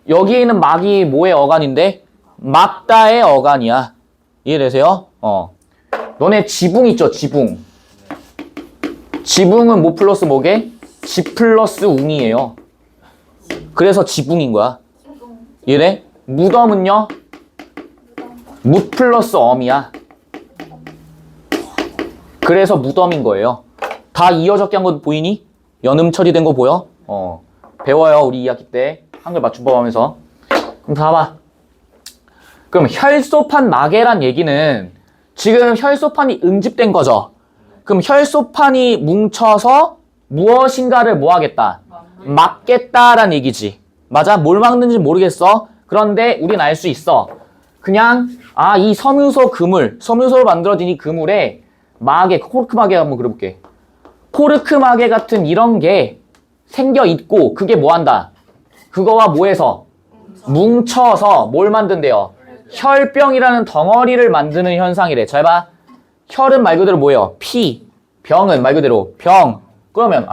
여기에 있는 막이 뭐의 어간인데? 막다의 어간이야. 이해되세요? 너네 지붕 있죠? 지붕. 지붕은 뭐 플러스 뭐게? 지 플러스 웅이에요. 그래서 지붕인 거야. 이해돼? 무덤은요? 무 플러스 엄이야. 그래서 무덤인 거예요. 다 이어적게 한 거 보이니? 연음 처리된 거 보여? 배워요. 우리 2학기 때 한글 맞춤법 하면서. 그럼 봐봐. 그럼 혈소판 마개란 얘기는 지금 혈소판이 응집된 거죠. 그럼 혈소판이 뭉쳐서 무엇인가를 뭐 하겠다? 막겠다라는 얘기지. 맞아? 뭘 막는지 모르겠어. 그런데 우린 알 수 있어. 그냥 이 섬유소 그물, 섬유소로 만들어진 이 그물에 마개, 코르크 마개 한번 그려볼게. 코르크 마개 같은 이런 게 생겨 있고 그게 뭐 한다? 그거와 뭐해서? 뭉쳐서 뭘 만든대요? 혈병이라는 덩어리를 만드는 현상이래. 잘 봐. 혈은 말 그대로 뭐예요? 피. 병은 말 그대로 병. 그러면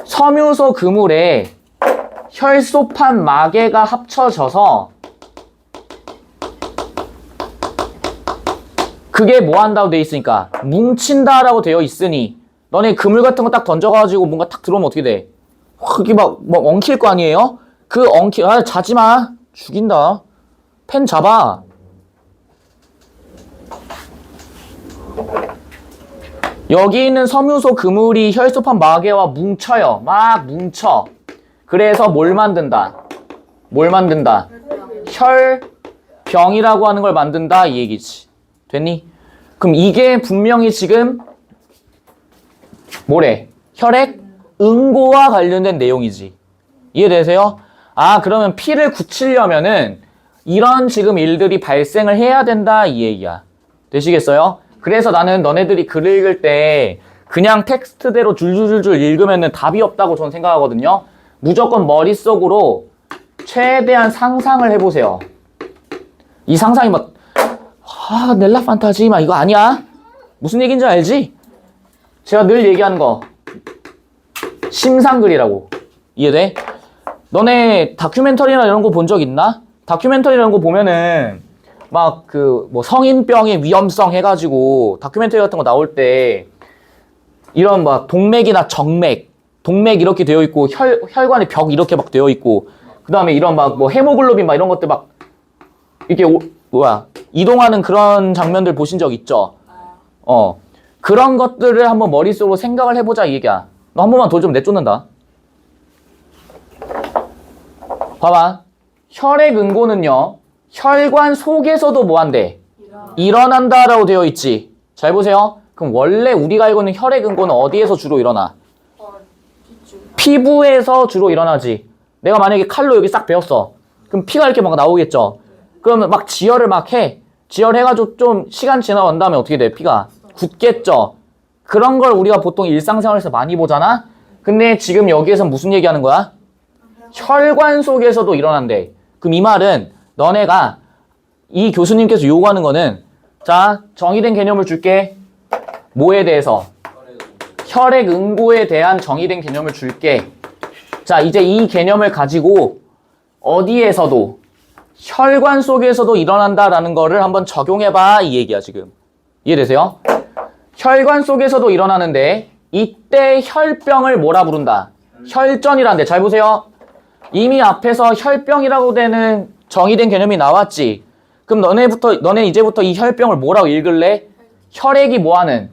섬유소 그물에 혈소판 마개가 합쳐져서 그게 뭐 한다고 되어 있으니까 뭉친다라고 되어 있으니 너네 그물 같은 거 딱 던져가지고 뭔가 탁 들어오면 어떻게 돼? 그게 막 엉킬 거 아니에요? 그 자지 마. 죽인다. 펜 잡아. 여기 있는 섬유소 그물이 혈소판 마개와 뭉쳐요. 막 뭉쳐. 그래서 뭘 만든다? 뭘 만든다? 혈병이라고 하는 걸 만든다 이 얘기지. 됐니? 그럼 이게 분명히 지금 뭐래? 혈액 응고와 관련된 내용이지. 이해되세요? 그러면 피를 굳히려면은 이런 지금 일들이 발생을 해야 된다 이 얘기야. 되시겠어요? 그래서 나는 너네들이 글 읽을 때 그냥 텍스트대로 줄줄줄줄 읽으면은 답이 없다고 저는 생각하거든요. 무조건 머릿속으로 최대한 상상을 해보세요. 이 상상이 넬라 판타지 이거 아니야? 무슨 얘기인지 알지? 제가 늘 얘기하는 거 심상글이라고. 이해돼? 너네 다큐멘터리나 이런 거 본 적 있나? 다큐멘터리 이런 거 보면은 막 성인병의 위험성 해가지고 다큐멘터리 같은 거 나올 때 이런 동맥이나 정맥, 동맥 이렇게 되어 있고 혈관의 벽 이렇게 막 되어 있고 그 다음에 이런 헤모글로빈 이런 것들 이렇게 이동하는 그런 장면들 보신 적 있죠? 그런 것들을 한번 머릿속으로 생각을 해보자 이 얘기야. 너 한 번만 돌 좀 내쫓는다. 봐봐. 혈액 응고는요. 혈관 속에서도 뭐 한대? 일어난다라고 되어 있지. 잘 보세요. 그럼 원래 우리가 알고 있는 혈액 응고는 어디에서 주로 일어나? 피부에서 주로 일어나지. 내가 만약에 칼로 여기 싹 베었어. 그럼 피가 이렇게 나오겠죠. 그러면 지혈을 해. 지혈해가지고 좀 시간 지나간 다음에 어떻게 돼? 피가 굳겠죠. 그런 걸 우리가 보통 일상생활에서 많이 보잖아. 근데 지금 여기에서 무슨 얘기하는 거야? 혈관 속에서도 일어난대. 그럼 이 말은 너네가 이 교수님께서 요구하는 거는 자, 정의된 개념을 줄게. 뭐에 대해서? 혈액 응고에 대한 정의된 개념을 줄게. 자, 이제 이 개념을 가지고 어디에서도 혈관 속에서도 일어난다라는 거를 한번 적용해봐 이 얘기야 지금. 이해되세요? 혈관 속에서도 일어나는데 이때 혈병을 뭐라 부른다? 혈전이란데. 잘 보세요. 이미 앞에서 혈병이라고 되는 정의된 개념이 나왔지. 그럼 너네 이제부터 이 혈병을 뭐라고 읽을래? 혈액이 뭐하는?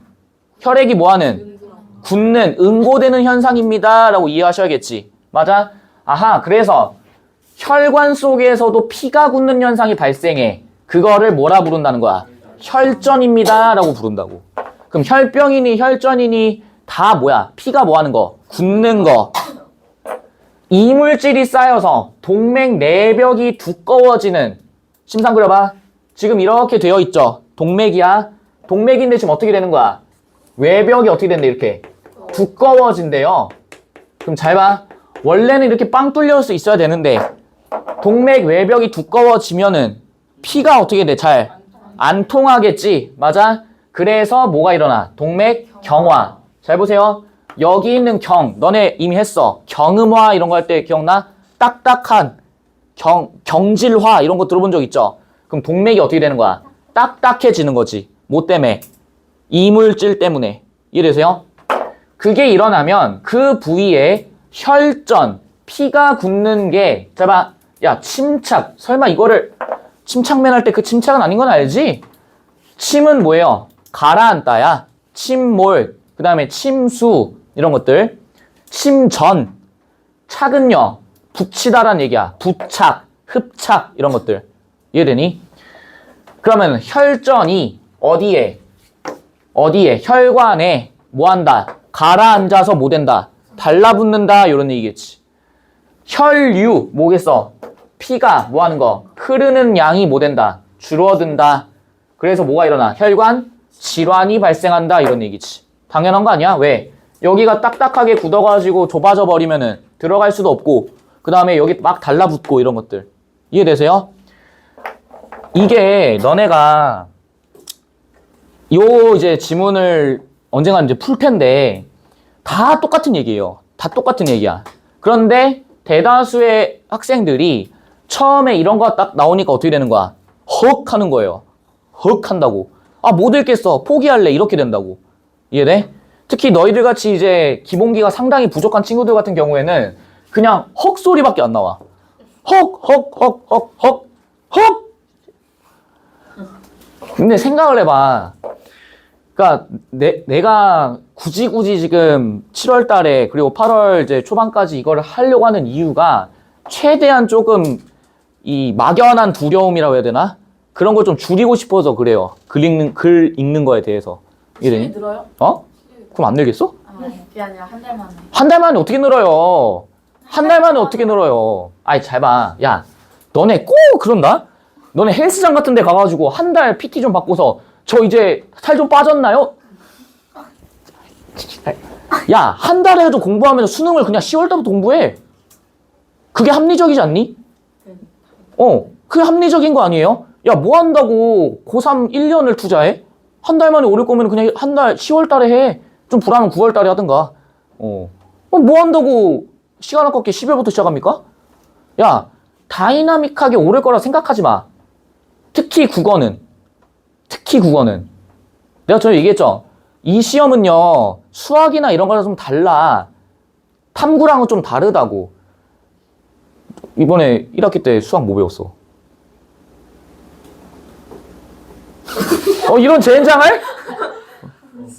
굳는, 응고되는 현상입니다 라고 이해하셔야겠지. 맞아? 그래서 혈관 속에서도 피가 굳는 현상이 발생해. 그거를 뭐라 부른다는 거야? 혈전입니다 라고 부른다고. 그럼 혈병이니 혈전이니 다 뭐야? 피가 뭐하는 거? 굳는 거. 이물질이 쌓여서 동맥 내벽이 두꺼워지는. 심상 그려봐. 지금 이렇게 되어 있죠. 동맥이야. 동맥인데 지금 어떻게 되는 거야? 외벽이 어떻게 된대? 이렇게 두꺼워진대요. 그럼 잘 봐. 원래는 이렇게 빵 뚫릴 수 있어야 되는데 동맥 외벽이 두꺼워지면은 피가 어떻게 돼? 잘 안 통하겠지. 맞아? 그래서 뭐가 일어나? 동맥 경화. 잘 보세요. 여기 있는 너네 이미 했어. 경음화 이런 거 할 때 기억나? 딱딱한 경질화 이런 거 들어본 적 있죠? 그럼 동맥이 어떻게 되는 거야? 딱딱해지는 거지. 뭐 때문에? 이물질 때문에. 이해되세요? 그게 일어나면 그 부위에 혈전, 피가 굳는 게, 침착. 설마 이거를 침착맨 할 때 그 침착은 아닌 건 알지? 침은 뭐예요? 가라앉다야. 침몰, 그 다음에 침수 이런 것들. 침전. 착은요, 붙이다란 얘기야. 부착, 흡착 이런 것들. 이해되니? 그러면 혈전이 어디에 혈관에 뭐한다? 가라앉아서 뭐 된다? 달라붙는다 이런 얘기겠지. 혈류 뭐겠어? 피가 뭐하는 거? 흐르는 양이 뭐 된다? 줄어든다. 그래서 뭐가 일어나? 혈관 질환이 발생한다 이런 얘기지. 당연한 거 아니야? 왜? 여기가 딱딱하게 굳어가지고 좁아져 버리면은 들어갈 수도 없고 그 다음에 여기 막 달라붙고 이런 것들. 이해되세요? 이게 너네가 요 이제 지문을 언젠가 이제 풀 텐데 다 똑같은 얘기예요. 다 똑같은 얘기야. 그런데 대다수의 학생들이 처음에 이런 거 딱 나오니까 어떻게 되는 거야? 헉 하는 거예요. 헉 한다고. 아, 못 읽겠어. 포기할래. 이렇게 된다고. 이해돼? 특히 너희들 같이 이제 기본기가 상당히 부족한 친구들 같은 경우에는 그냥 헉 소리밖에 안 나와. 헉, 헉, 헉, 헉, 헉, 헉! 근데 생각을 해봐. 그러니까 내가 굳이 지금 7월 달에 그리고 8월 이제 초반까지 이거를 하려고 하는 이유가 최대한 조금 이 막연한 두려움이라고 해야 되나? 그런 걸 좀 줄이고 싶어서 그래요. 글 읽는 거에 대해서. 시간이 늘어요? 어? 그럼 안 늘겠어? 그게 아니라 한 달 만에. 한 달 만에 어떻게 늘어요? 한 달 만에 어떻게 늘어요? 아이, 잘 봐. 야, 너네 꼭 그런다? 너네 헬스장 같은 데 가가지고 한 달 PT 좀 받고서 저 이제 살 좀 빠졌나요? 야, 한 달에 해도 공부하면 수능을 그냥 10월 달부터 공부해. 그게 합리적이지 않니? 그게 합리적인 거 아니에요? 야, 뭐 한다고 고3 1년을 투자해? 한 달 만에 오를 거면 그냥 한 달 10월 달에 해. 좀 불안하면 9월 달에 하든가. 뭐 한다고 시간 아깝게 10월부터 시작합니까? 야, 다이나믹하게 오를 거라 생각하지 마. 특히 국어는. 내가 전에 얘기했죠? 이 시험은요, 수학이나 이런 거랑 좀 달라. 탐구랑은 좀 다르다고. 이번에 1학기 때 수학 뭐 배웠어? 이런 젠장할?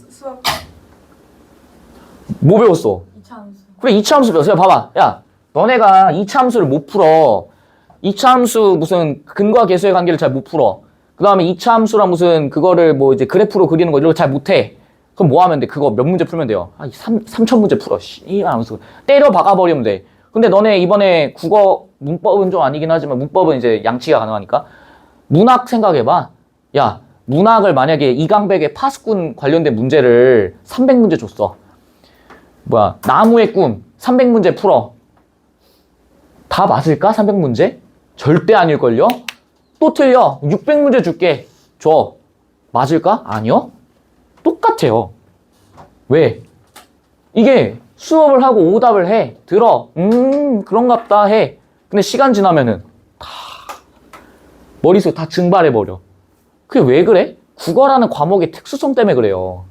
수학 뭐 배웠어? 2차 함수. 그래, 2차 함수 배웠어. 야, 봐봐. 야, 너네가 2차 함수를 못 풀어. 2차 함수 무슨 근과 계수의 관계를 잘 못 풀어. 그 다음에 2차 함수랑 무슨 그거를 뭐 이제 그래프로 그리는 거 이런 거 잘 못해. 그럼 뭐 하면 돼? 그거 몇 문제 풀면 돼요? 3,000문제 풀어. 이 하면서 때려 박아버리면 돼. 근데 너네 이번에 국어 문법은 좀 아니긴 하지만 문법은 이제 양치가 가능하니까. 문학 생각해봐. 야, 문학을 만약에 이강백의 파수꾼 관련된 문제를 300문제 줬어. 나무의 꿈 300문제 풀어. 다 맞을까? 300문제? 절대 아닐걸요? 또 틀려. 600문제 줄게. 줘. 맞을까? 아니요? 똑같아요. 왜? 이게 수업을 하고 오답을 해. 들어. 그런갑다 해. 근데 시간 지나면은 다 머릿속에 다 증발해버려. 그게 왜 그래? 국어라는 과목의 특수성 때문에 그래요.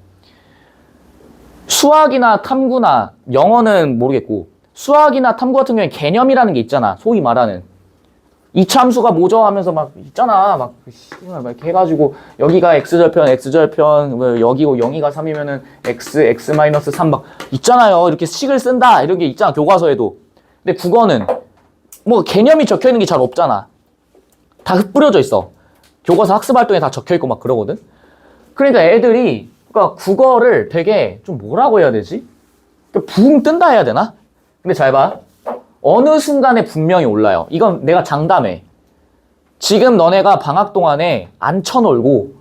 수학이나 탐구나 영어는 모르겠고 수학이나 탐구 같은 경우에 개념이라는 게 있잖아. 소위 말하는. 이참수가 뭐죠? 하면서 막 있잖아. 막 이렇게 해가지고 여기가 x절편 뭐 여기고 0이가 3이면은 x-3 막 있잖아요. 이렇게 식을 쓴다. 이런 게 있잖아. 교과서에도. 근데 국어는 뭐 개념이 적혀 있는 게 잘 없잖아. 다 흩뿌려져 있어. 교과서 학습 활동에 다 적혀 있고 막 그러거든. 그러니까 애들이 그러니까 국어를 되게 좀 뭐라고 해야 되지? 붕 뜬다 해야 되나? 근데 잘 봐. 어느 순간에 분명히 올라요. 이건 내가 장담해. 지금 너네가 방학 동안에 안 쳐놀고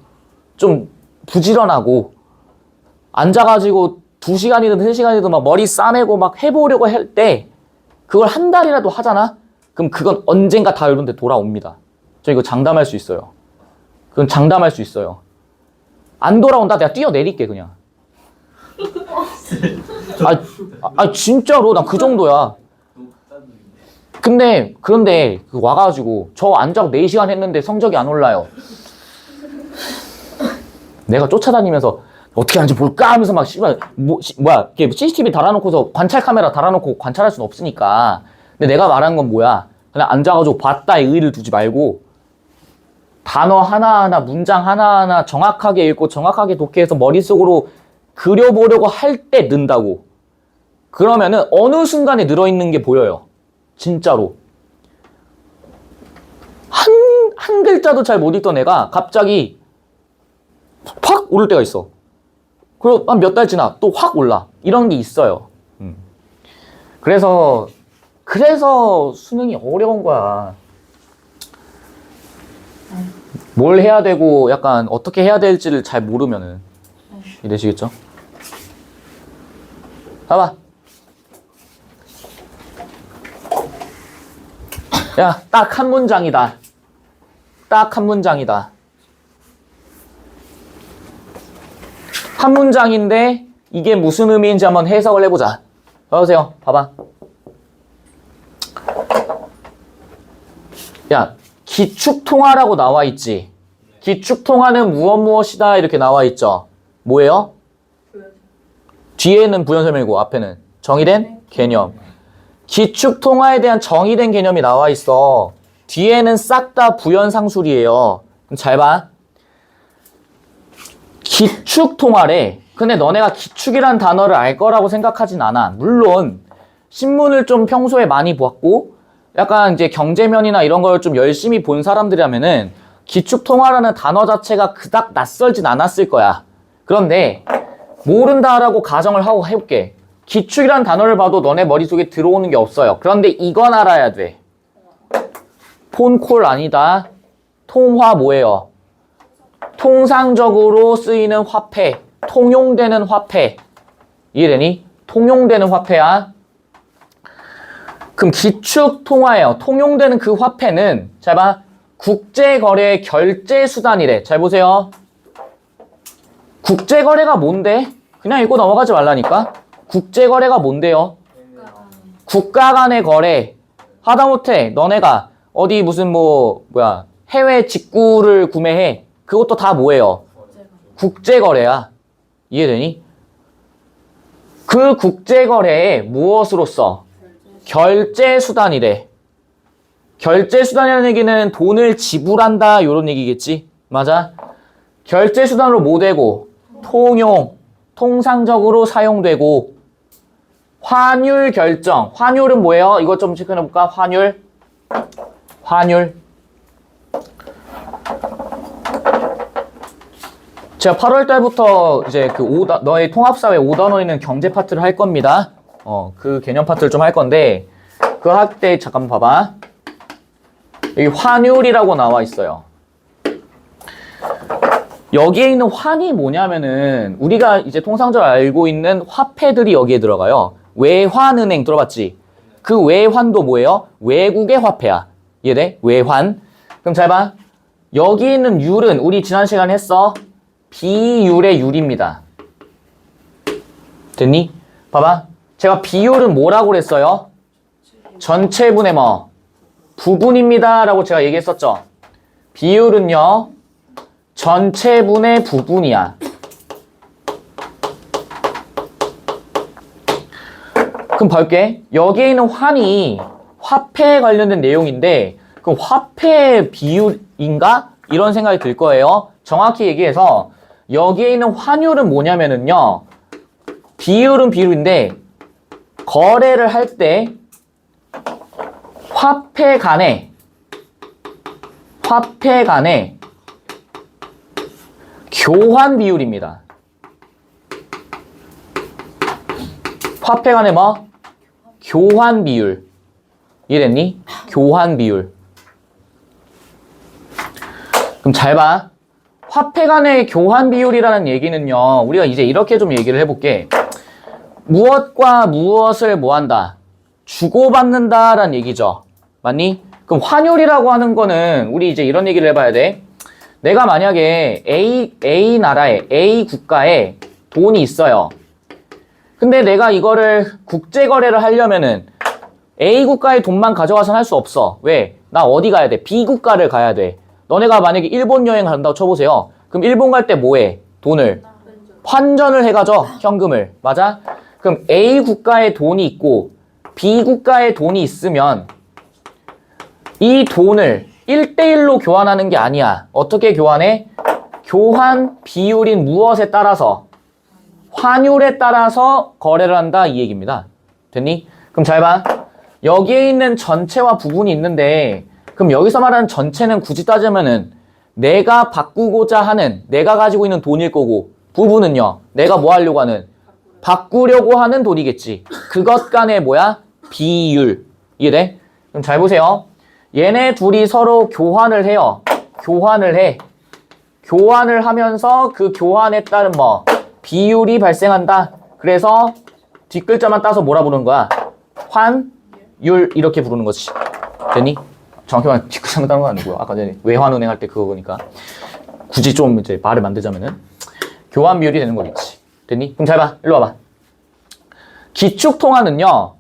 좀 부지런하고 앉아가지고 2시간이든 3시간이든 막 머리 싸매고 막 해보려고 할 때 그걸 한 달이라도 하잖아? 그럼 그건 언젠가 다 여러분들 돌아옵니다. 저 이거 장담할 수 있어요. 그건 장담할 수 있어요. 안 돌아온다? 내가 뛰어내릴게 그냥. 진짜로 난 그 정도야. 그런데 와가지고 저 앉아서 4시간 했는데 성적이 안 올라요. 내가 쫓아다니면서 어떻게 하는지 볼까 하면서 막 이렇게 CCTV 달아놓고서 관찰 카메라 달아놓고 관찰할 수는 없으니까. 근데 내가 말한 건 뭐야? 그냥 앉아가지고 봤다에 의의를 두지 말고 단어 하나하나 문장 하나하나 정확하게 읽고 정확하게 독해해서 머릿속으로 그려보려고 할 때 는다고. 그러면은 어느 순간에 늘어있는 게 보여요. 진짜로. 한 글자도 잘 못 읽던 애가 갑자기 확 오를 때가 있어. 그리고 한 몇 달 지나 또 확 올라. 이런 게 있어요. 그래서 수능이 어려운 거야. 뭘 해야 되고 약간 어떻게 해야 될지를 잘 모르면은 이러시겠죠? 봐봐. 야, 딱 한 문장이다. 딱 한 문장이다. 한 문장인데 이게 무슨 의미인지 한번 해석을 해보자. 봐보세요. 봐봐. 야, 기축통화라고 나와 있지. 기축통화는 무엇이다 이렇게 나와 있죠. 뭐예요? 뒤에는 부연 설명이고 앞에는 정의된 개념. 기축통화에 대한 정의된 개념이 나와 있어. 뒤에는 싹 다 부연 상술이에요. 그럼 잘 봐. 기축통화래. 근데 너네가 기축이란 단어를 알 거라고 생각하진 않아. 물론 신문을 좀 평소에 많이 보았고 약간 이제 경제면이나 이런 걸 좀 열심히 본 사람들이라면은 기축통화라는 단어 자체가 그닥 낯설진 않았을 거야. 그런데 모른다라고 가정을 하고 해볼게. 기축이란 단어를 봐도 너네 머릿속에 들어오는 게 없어요. 그런데 이건 알아야 돼. 폰콜 아니다. 통화 뭐예요? 통상적으로 쓰이는 화폐. 통용되는 화폐. 이해되니? 통용되는 화폐야. 그럼 기축통화예요. 통용되는 그 화폐는 잘 봐. 국제거래 결제수단이래. 잘 보세요. 국제거래가 뭔데? 그냥 읽고 넘어가지 말라니까. 국제거래가 뭔데요? 국가 간의 거래. 하다못해 너네가 어디 무슨 해외 직구를 구매해. 그것도 다 뭐예요? 국제거래야. 이해되니? 그 국제거래에 무엇으로써? 결제수단이래. 결제수단이라는 얘기는 돈을 지불한다 이런 얘기겠지? 맞아? 결제수단으로 뭐 되고? 통용, 통상적으로 사용되고 환율 결정. 환율은 뭐예요? 이것 좀 체크해볼까? 환율. 제가 8월 달부터 이제 너의 통합사회 5단원에 있는 경제 파트를 할 겁니다. 그 개념 파트를 좀 할 건데 그거 할 때 잠깐 봐봐. 여기 환율이라고 나와 있어요. 여기에 있는 환이 뭐냐면은 우리가 이제 통상적으로 알고 있는 화폐들이 여기에 들어가요. 외환은행 들어봤지? 그 외환도 뭐예요? 외국의 화폐야. 이해돼? 외환. 그럼 잘 봐. 여기 있는 율은 우리 지난 시간에 했어. 비율의 율입니다. 됐니? 봐봐. 제가 비율은 뭐라고 그랬어요? 전체분의 부분입니다 라고 제가 얘기했었죠. 비율은요 전체분의 부분이야. 그럼 볼게. 여기에 있는 환이 화폐에 관련된 내용인데 그럼 화폐 비율인가? 이런 생각이 들 거예요. 정확히 얘기해서 여기에 있는 환율은 뭐냐면은요 비율은 비율인데 거래를 할 때 화폐 간의 교환 비율입니다. 화폐 간의 교환 비율. 이해됐니? 교환 비율. 그럼 잘 봐. 화폐 간의 교환 비율이라는 얘기는요. 우리가 이제 이렇게 좀 얘기를 해볼게. 무엇과 무엇을 뭐한다? 주고받는다라는 얘기죠. 맞니? 그럼 환율이라고 하는 거는 우리 이제 이런 얘기를 해봐야 돼. 내가 만약에 A 나라에 A 국가에 돈이 있어요. 근데 내가 이거를 국제거래를 하려면은 A 국가의 돈만 가져가서는 할 수 없어. 왜? 나 어디 가야 돼? B 국가를 가야 돼. 너네가 만약에 일본 여행 간다고 쳐보세요. 그럼 일본 갈 때 뭐해? 돈을 환전을 해가죠. 현금을. 맞아? 그럼 A 국가에 돈이 있고 B 국가에 돈이 있으면 이 돈을 1대1로 교환하는 게 아니야. 어떻게 교환해? 교환 비율인 무엇에 따라서? 환율에 따라서 거래를 한다 이 얘기입니다. 됐니? 그럼 잘 봐. 여기에 있는 전체와 부분이 있는데 그럼 여기서 말하는 전체는 굳이 따지면은 내가 바꾸고자 하는 내가 가지고 있는 돈일 거고 부분은요. 내가 뭐 하려고 하는 바꾸려고 하는 돈이겠지. 그것 간의 뭐야? 비율. 이해돼? 그럼 잘 보세요. 얘네 둘이 서로 교환을 해요. 교환을 해. 교환을 하면서 그 교환에 따른 뭐? 비율이 발생한다. 그래서 뒷글자만 따서 뭐라 부르는 거야? 환율 이렇게 부르는 거지. 됐니? 정확히 말하면 뒷글자만 따는 건 아니고요. 아까 전에 외환은행 할 때 그거 보니까 굳이 좀 이제 말을 만들자면은 교환 비율이 되는 거겠지. 됐니? 그럼 잘 봐. 일로 와봐. 기축통화는요.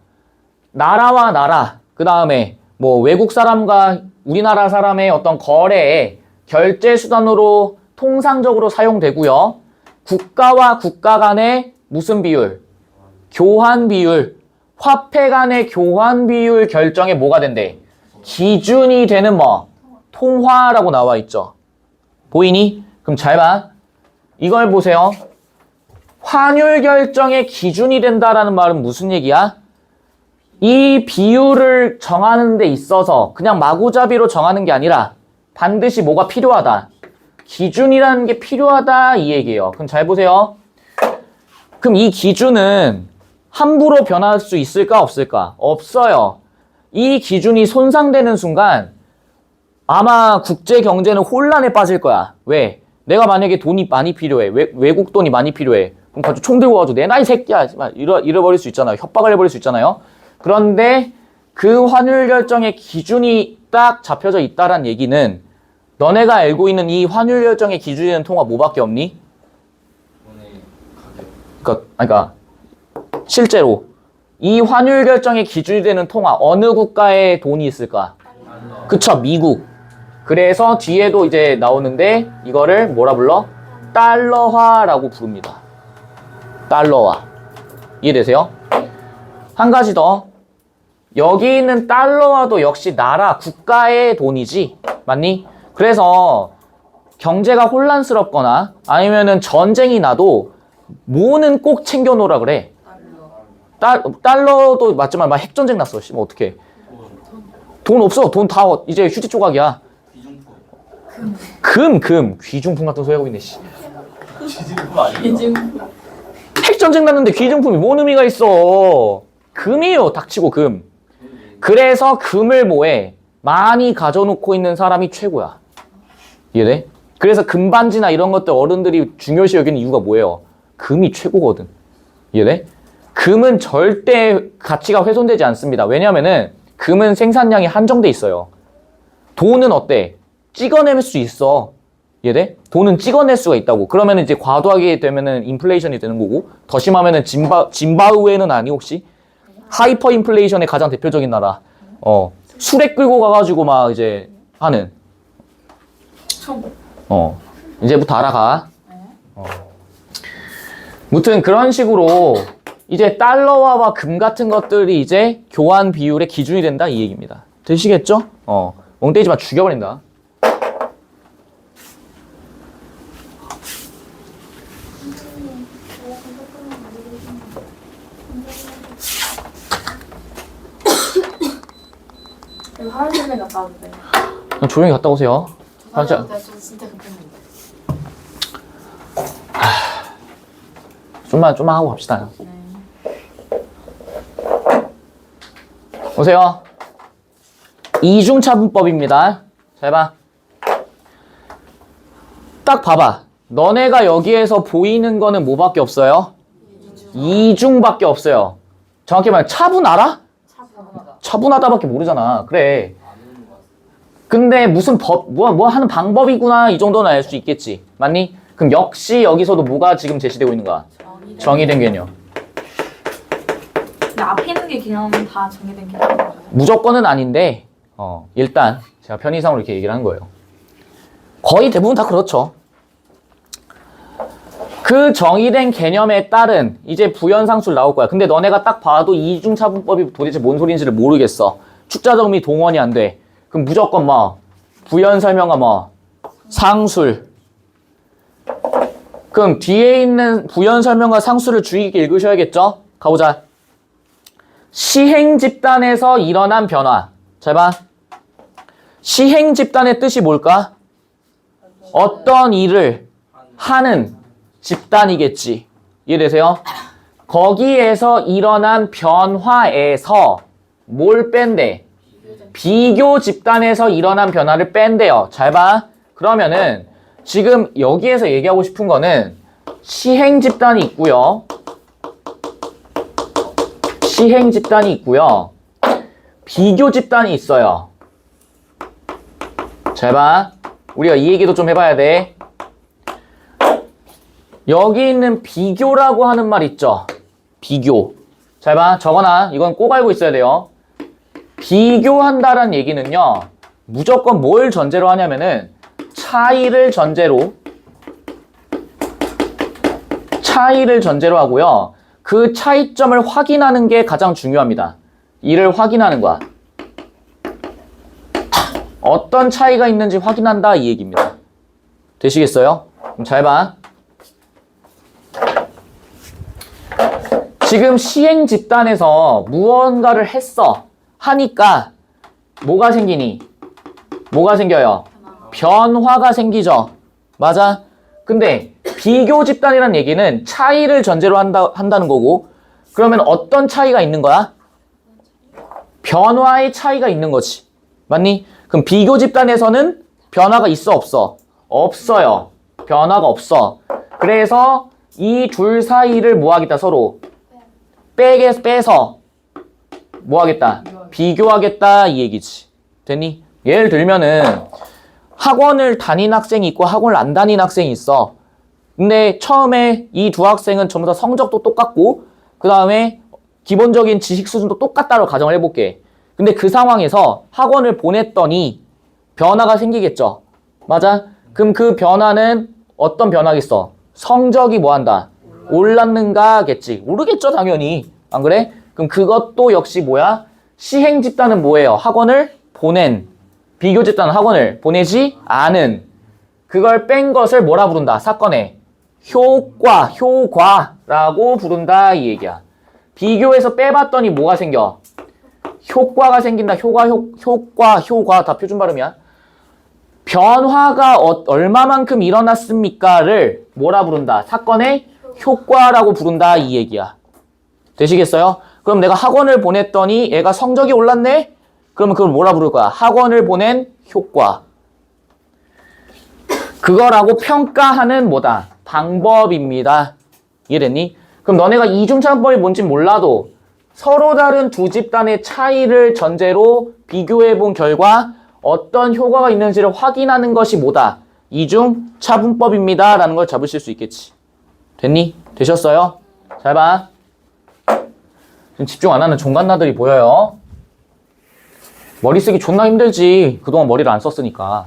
나라와 나라 그 다음에 뭐 외국 사람과 우리나라 사람의 어떤 거래에 결제 수단으로 통상적으로 사용되고요. 국가와 국가 간의 무슨 비율? 교환 비율. 화폐 간의 교환 비율 결정에 뭐가 된대? 기준이 되는 뭐? 통화라고 나와 있죠. 보이니? 그럼 잘 봐. 이걸 보세요. 환율 결정의 기준이 된다라는 말은 무슨 얘기야? 이 비율을 정하는 데 있어서 그냥 마구잡이로 정하는 게 아니라 반드시 뭐가 필요하다. 기준이라는 게 필요하다 이 얘기예요. 그럼 잘 보세요. 그럼 이 기준은 함부로 변할 수 있을까 없을까? 없어요. 이 기준이 손상되는 순간 아마 국제 경제는 혼란에 빠질 거야. 왜? 내가 만약에 돈이 많이 필요해. 외국 돈이 많이 필요해. 그럼 가지고 총 들고 가지고 내놔 이 새끼야. 잃어버릴 수 있잖아요. 협박을 해버릴 수 있잖아요. 그런데 그 환율 결정의 기준이 딱 잡혀져 있다란 얘기는 너네가 알고 있는 이 환율 결정의 기준이 되는 통화 뭐밖에 없니? 그러니까 실제로 이 환율 결정의 기준이 되는 통화 어느 국가에 돈이 있을까? 그쵸, 미국. 그래서 뒤에도 이제 나오는데 이거를 뭐라 불러? 달러화라고 부릅니다. 달러화. 이해되세요? 한 가지 더. 여기 있는 달러화도 역시 나라, 국가의 돈이지. 맞니? 그래서 경제가 혼란스럽거나 아니면은 전쟁이 나도 뭐는 꼭 챙겨놓으라 그래. 달러도 맞지만 막 핵전쟁 났어. 뭐 어떡해. 돈 없어. 돈 다 이제 휴지 조각이야. 금. 귀중품 같은 소리 하고 있네. 씨. 핵전쟁 났는데 귀중품이 뭔 의미가 있어. 금이에요. 닥치고 금. 그래서 금을 뭐해? 많이 가져놓고 있는 사람이 최고야. 이해돼? 그래서 금반지나 이런 것들 어른들이 중요시 여기는 이유가 뭐예요? 금이 최고거든. 이해돼? 금은 절대 가치가 훼손되지 않습니다. 왜냐면은 금은 생산량이 한정돼 있어요. 돈은 어때? 찍어낼 수 있어. 이해돼? 돈은 찍어낼 수가 있다고. 그러면 이제 과도하게 되면은 인플레이션이 되는 거고, 더 심하면은 짐바브웨는 아니 혹시? 하이퍼 인플레이션의 가장 대표적인 나라. 술에 끌고 가가지고 막 이제 하는. 이제부터 알아가. 무튼 그런 식으로 이제 달러화와 금 같은 것들이 이제 교환 비율의 기준이 된다 이 얘기입니다. 되시겠죠? 멍때리지 마 죽여버린다. 화장실에 갔다 왔는데. 조용히 갔다 오세요. 저 진짜 급했는데. 좀만 하고 갑시다. 네. 보세요. 이중차분법입니다. 잘 봐. 딱 봐봐. 너네가 여기에서 보이는 거는 뭐밖에 없어요? 이중밖에 없어요. 정확히 말하면 차분 알아? 차분하다밖에 모르잖아. 그래. 근데 무슨 뭐 하는 방법이구나 이 정도는 알 수 있겠지. 맞니? 그럼 역시 여기서도 뭐가 지금 제시되고 있는 거야? 정의된 개념. 근데 앞에 있는 게 그냥 다 정해된 개념이잖아요. 무조건은 아닌데 일단 제가 편의상으로 이렇게 얘기를 하는 거예요. 거의 대부분 다 그렇죠. 그 정의된 개념에 따른 이제 부연상수를 나올 거야. 근데 너네가 딱 봐도 이중차분법이 도대체 뭔 소리인지를 모르겠어. 축자정미 동원이 안 돼. 그럼 무조건 뭐 부연 설명과 뭐 상술. 그럼 뒤에 있는 부연 설명과 상수를 주의 깊게 읽으셔야겠죠? 가보자. 시행 집단에서 일어난 변화. 잘 봐. 시행 집단의 뜻이 뭘까? 어떤 일을 하는 집단이겠지. 이해되세요? 거기에서 일어난 변화에서 뭘 뺀대? 비교 집단에서 일어난 변화를 뺀대요. 잘 봐. 그러면은 지금 여기에서 얘기하고 싶은 거는 시행 집단이 있고요. 시행 집단이 있고요. 비교 집단이 있어요. 잘 봐. 우리가 이 얘기도 좀 해봐야 돼. 여기 있는 비교라고 하는 말 있죠? 비교. 잘 봐. 적어놔. 이건 꼭 알고 있어야 돼요. 비교한다라는 얘기는요. 무조건 뭘 전제로 하냐면은 차이를 전제로 하고요. 그 차이점을 확인하는 게 가장 중요합니다. 이를 확인하는 거야. 어떤 차이가 있는지 확인한다 이 얘기입니다. 되시겠어요? 그럼 잘 봐. 지금 시행 집단에서 무언가를 했어. 하니까 뭐가 생기니? 뭐가 생겨요? 변화가 생기죠. 맞아? 근데 비교 집단이라는 얘기는 차이를 전제로 한다는 거고, 그러면 어떤 차이가 있는 거야? 변화의 차이가 있는 거지. 맞니? 그럼 비교 집단에서는 변화가 있어 없어? 없어요. 변화가 없어. 그래서 이 둘 사이를 뭐 하겠다? 서로 빼서 뭐 하겠다? 비교하겠다 이 얘기지. 됐니? 예를 들면은 학원을 다닌 학생이 있고 학원을 안 다닌 학생이 있어. 근데 처음에 이 두 학생은 전부 다 성적도 똑같고 그 다음에 기본적인 지식 수준도 똑같다고 가정을 해볼게. 근데 그 상황에서 학원을 보냈더니 변화가 생기겠죠. 맞아? 그럼 그 변화는 어떤 변화겠어? 성적이 뭐 한다? 올랐는가겠지. 오르겠죠 당연히. 안 그래? 그럼 그것도 역시 뭐야? 시행 집단은 뭐예요? 학원을 보낸. 비교 집단은 학원을 보내지 않은. 그걸 뺀 것을 뭐라 부른다? 사건의 효과라고 부른다 이 얘기야. 비교해서 빼봤더니 뭐가 생겨? 효과가 생긴다. 효과 다 표준 발음이야. 변화가 얼마만큼 일어났습니까를 뭐라 부른다? 사건의 효과라고 부른다 이 얘기야. 되시겠어요? 그럼 내가 학원을 보냈더니 얘가 성적이 올랐네? 그러면 그걸 뭐라 부를 거야? 학원을 보낸 효과. 그거라고 평가하는 뭐다? 방법입니다. 이해됐니? 그럼 너네가 이중차분법이 뭔지 몰라도 서로 다른 두 집단의 차이를 전제로 비교해본 결과 어떤 효과가 있는지를 확인하는 것이 뭐다? 이중차분법입니다. 라는 걸 잡으실 수 있겠지. 됐니? 되셨어요? 잘 봐. 지금 집중 안 하는 종갓나들이 보여요. 머리 쓰기 존나 힘들지. 그동안 머리를 안 썼으니까.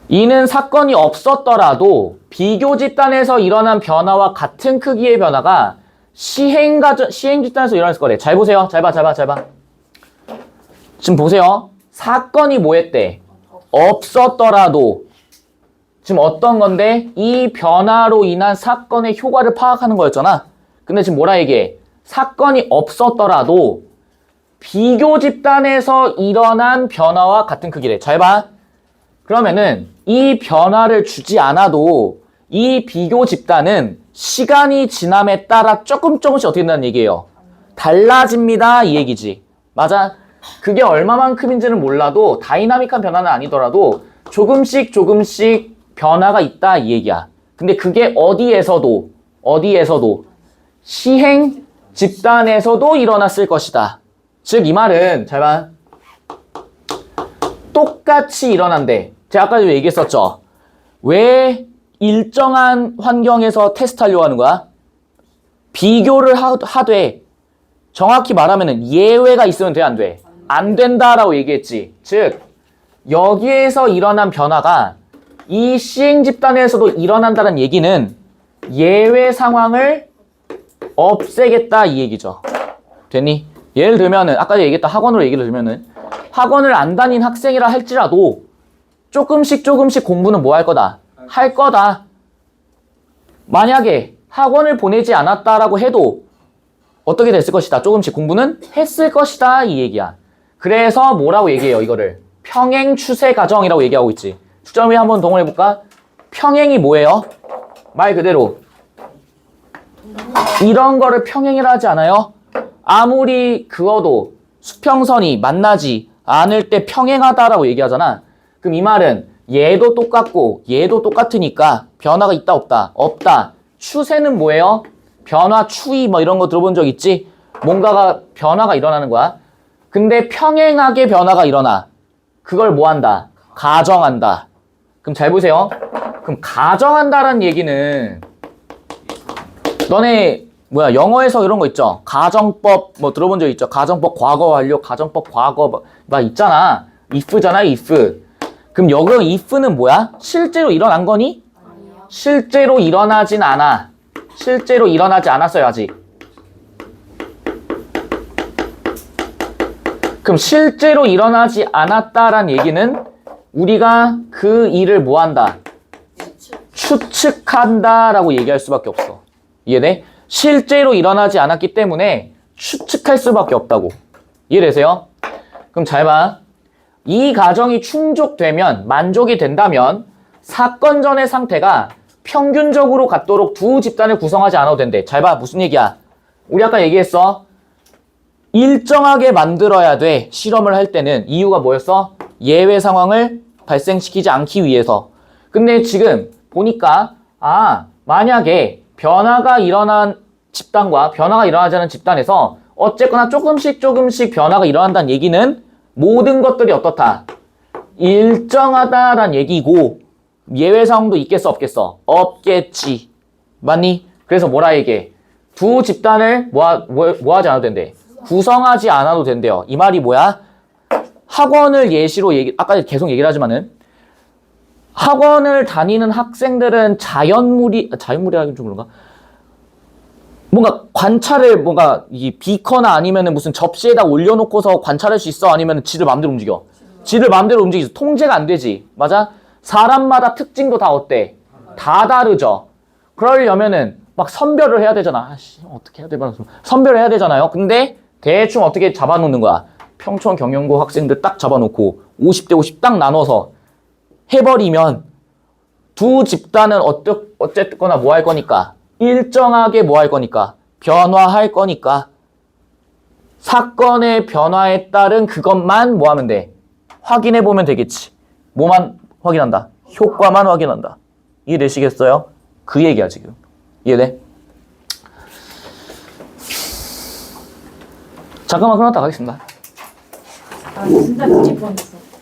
이는 사건이 없었더라도 비교 집단에서 일어난 변화와 같은 크기의 변화가 시행 집단에서 일어났을 거래. 잘 보세요. 잘 봐. 지금 보세요. 사건이 뭐 했대? 없었더라도. 지금 어떤 건데? 이 변화로 인한 사건의 효과를 파악하는 거였잖아. 근데 지금 뭐라 얘기해? 사건이 없었더라도 비교 집단에서 일어난 변화와 같은 크기래. 잘 봐. 그러면은 이 변화를 주지 않아도 이 비교 집단은 시간이 지남에 따라 조금씩 어떻게 된다는 얘기예요? 달라집니다 이 얘기지. 맞아? 그게 얼마만큼인지는 몰라도 다이나믹한 변화는 아니더라도 조금씩 변화가 있다 이 얘기야. 근데 그게 어디에서도 시행 집단에서도 일어났을 것이다. 즉 이 말은 잘 봐. 똑같이 일어난대. 제가 아까도 얘기했었죠. 왜 일정한 환경에서 테스트하려고 하는 거야? 비교를 하되 정확히 말하면 예외가 있으면 돼, 안 돼? 안 된다라고 얘기했지. 즉 여기에서 일어난 변화가 이 시행 집단에서도 일어난다는 얘기는 예외 상황을 없애겠다 이 얘기죠. 됐니? 예를 들면은 아까 얘기했던 학원으로 얘기를 들면은 학원을 안 다닌 학생이라 할지라도 조금씩 공부는 뭐 할 거다? 할 거다. 만약에 학원을 보내지 않았다라고 해도 어떻게 됐을 것이다. 조금씩 공부는 했을 것이다. 이 얘기야. 그래서 뭐라고 얘기해요, 이거를? 평행 추세 과정이라고 얘기하고 있지. 추점이 한번 동원해볼까? 평행이 뭐예요? 말 그대로 이런 거를 평행이라 하지 않아요? 아무리 그어도 수평선이 만나지 않을 때 평행하다라고 얘기하잖아. 그럼 이 말은 얘도 똑같고 얘도 똑같으니까 변화가 있다 없다? 없다. 추세는 뭐예요? 변화, 추이 뭐 이런 거 들어본 적 있지? 뭔가가 변화가 일어나는 거야. 근데 평행하게 변화가 일어나. 그걸 뭐 한다? 가정한다. 그럼 잘 보세요. 그럼 가정한다라는 얘기는 너네 영어에서 이런 거 있죠? 가정법 뭐 들어본 적 있죠? 가정법 과거 완료, 가정법 과거 막 있잖아. if잖아, if. 그럼 여기 if는 뭐야? 실제로 일어난 거니? 아니요. 실제로 일어나진 않아. 실제로 일어나지 않았어요, 아직. 그럼 실제로 일어나지 않았다란 얘기는 우리가 그 일을 뭐 한다? 추측한다라고 얘기할 수밖에 없어. 이해돼? 실제로 일어나지 않았기 때문에 추측할 수밖에 없다고. 이해되세요? 그럼 잘 봐. 이 가정이 충족되면, 만족이 된다면 사건 전의 상태가 평균적으로 같도록 두 집단을 구성하지 않아도 된대. 잘 봐. 무슨 얘기야? 우리 아까 얘기했어. 일정하게 만들어야 돼. 실험을 할 때는. 이유가 뭐였어? 예외 상황을 발생시키지 않기 위해서. 근데 지금 보니까 만약에 변화가 일어난 집단과 변화가 일어나지 않은 집단에서 어쨌거나 조금씩 변화가 일어난다는 얘기는 모든 것들이 어떻다? 일정하다라는 얘기고 예외 상황도 있겠어 없겠어? 없겠지. 맞니? 그래서 뭐라 얘기해? 두 집단을 뭐 하지 않아도 된대. 구성하지 않아도 된대요. 이 말이 뭐야? 학원을 예시로 아까 계속 얘기를 하지만은 학원을 다니는 학생들은 자연물이라기 좀 그런가? 뭔가 관찰을 이 비커나 아니면은 무슨 접시에다 올려놓고서 관찰할 수 있어? 아니면은 지들 마음대로 움직여? 지들 마음대로 움직이지. 통제가 안 되지. 맞아? 사람마다 특징도 다 어때? 다 다르죠. 그러려면은 막 선별을 해야 되잖아. 어떻게 해야 되나? 선별을 해야 되잖아요. 근데 대충 어떻게 잡아놓는 거야? 평촌 경영고 학생들 딱 잡아놓고 50대 50 딱 나눠서 해버리면 두 집단은 어쨌거나 뭐 할 거니까? 일정하게 뭐 할 거니까? 변화할 거니까. 사건의 변화에 따른 그것만 뭐 하면 돼? 확인해 보면 되겠지. 뭐만 확인한다? 효과만 확인한다. 이해되시겠어요? 그 얘기야 지금. 이해돼? 잠깐만 끊었다 가겠습니다. 아 진짜 미칠 뻔했어.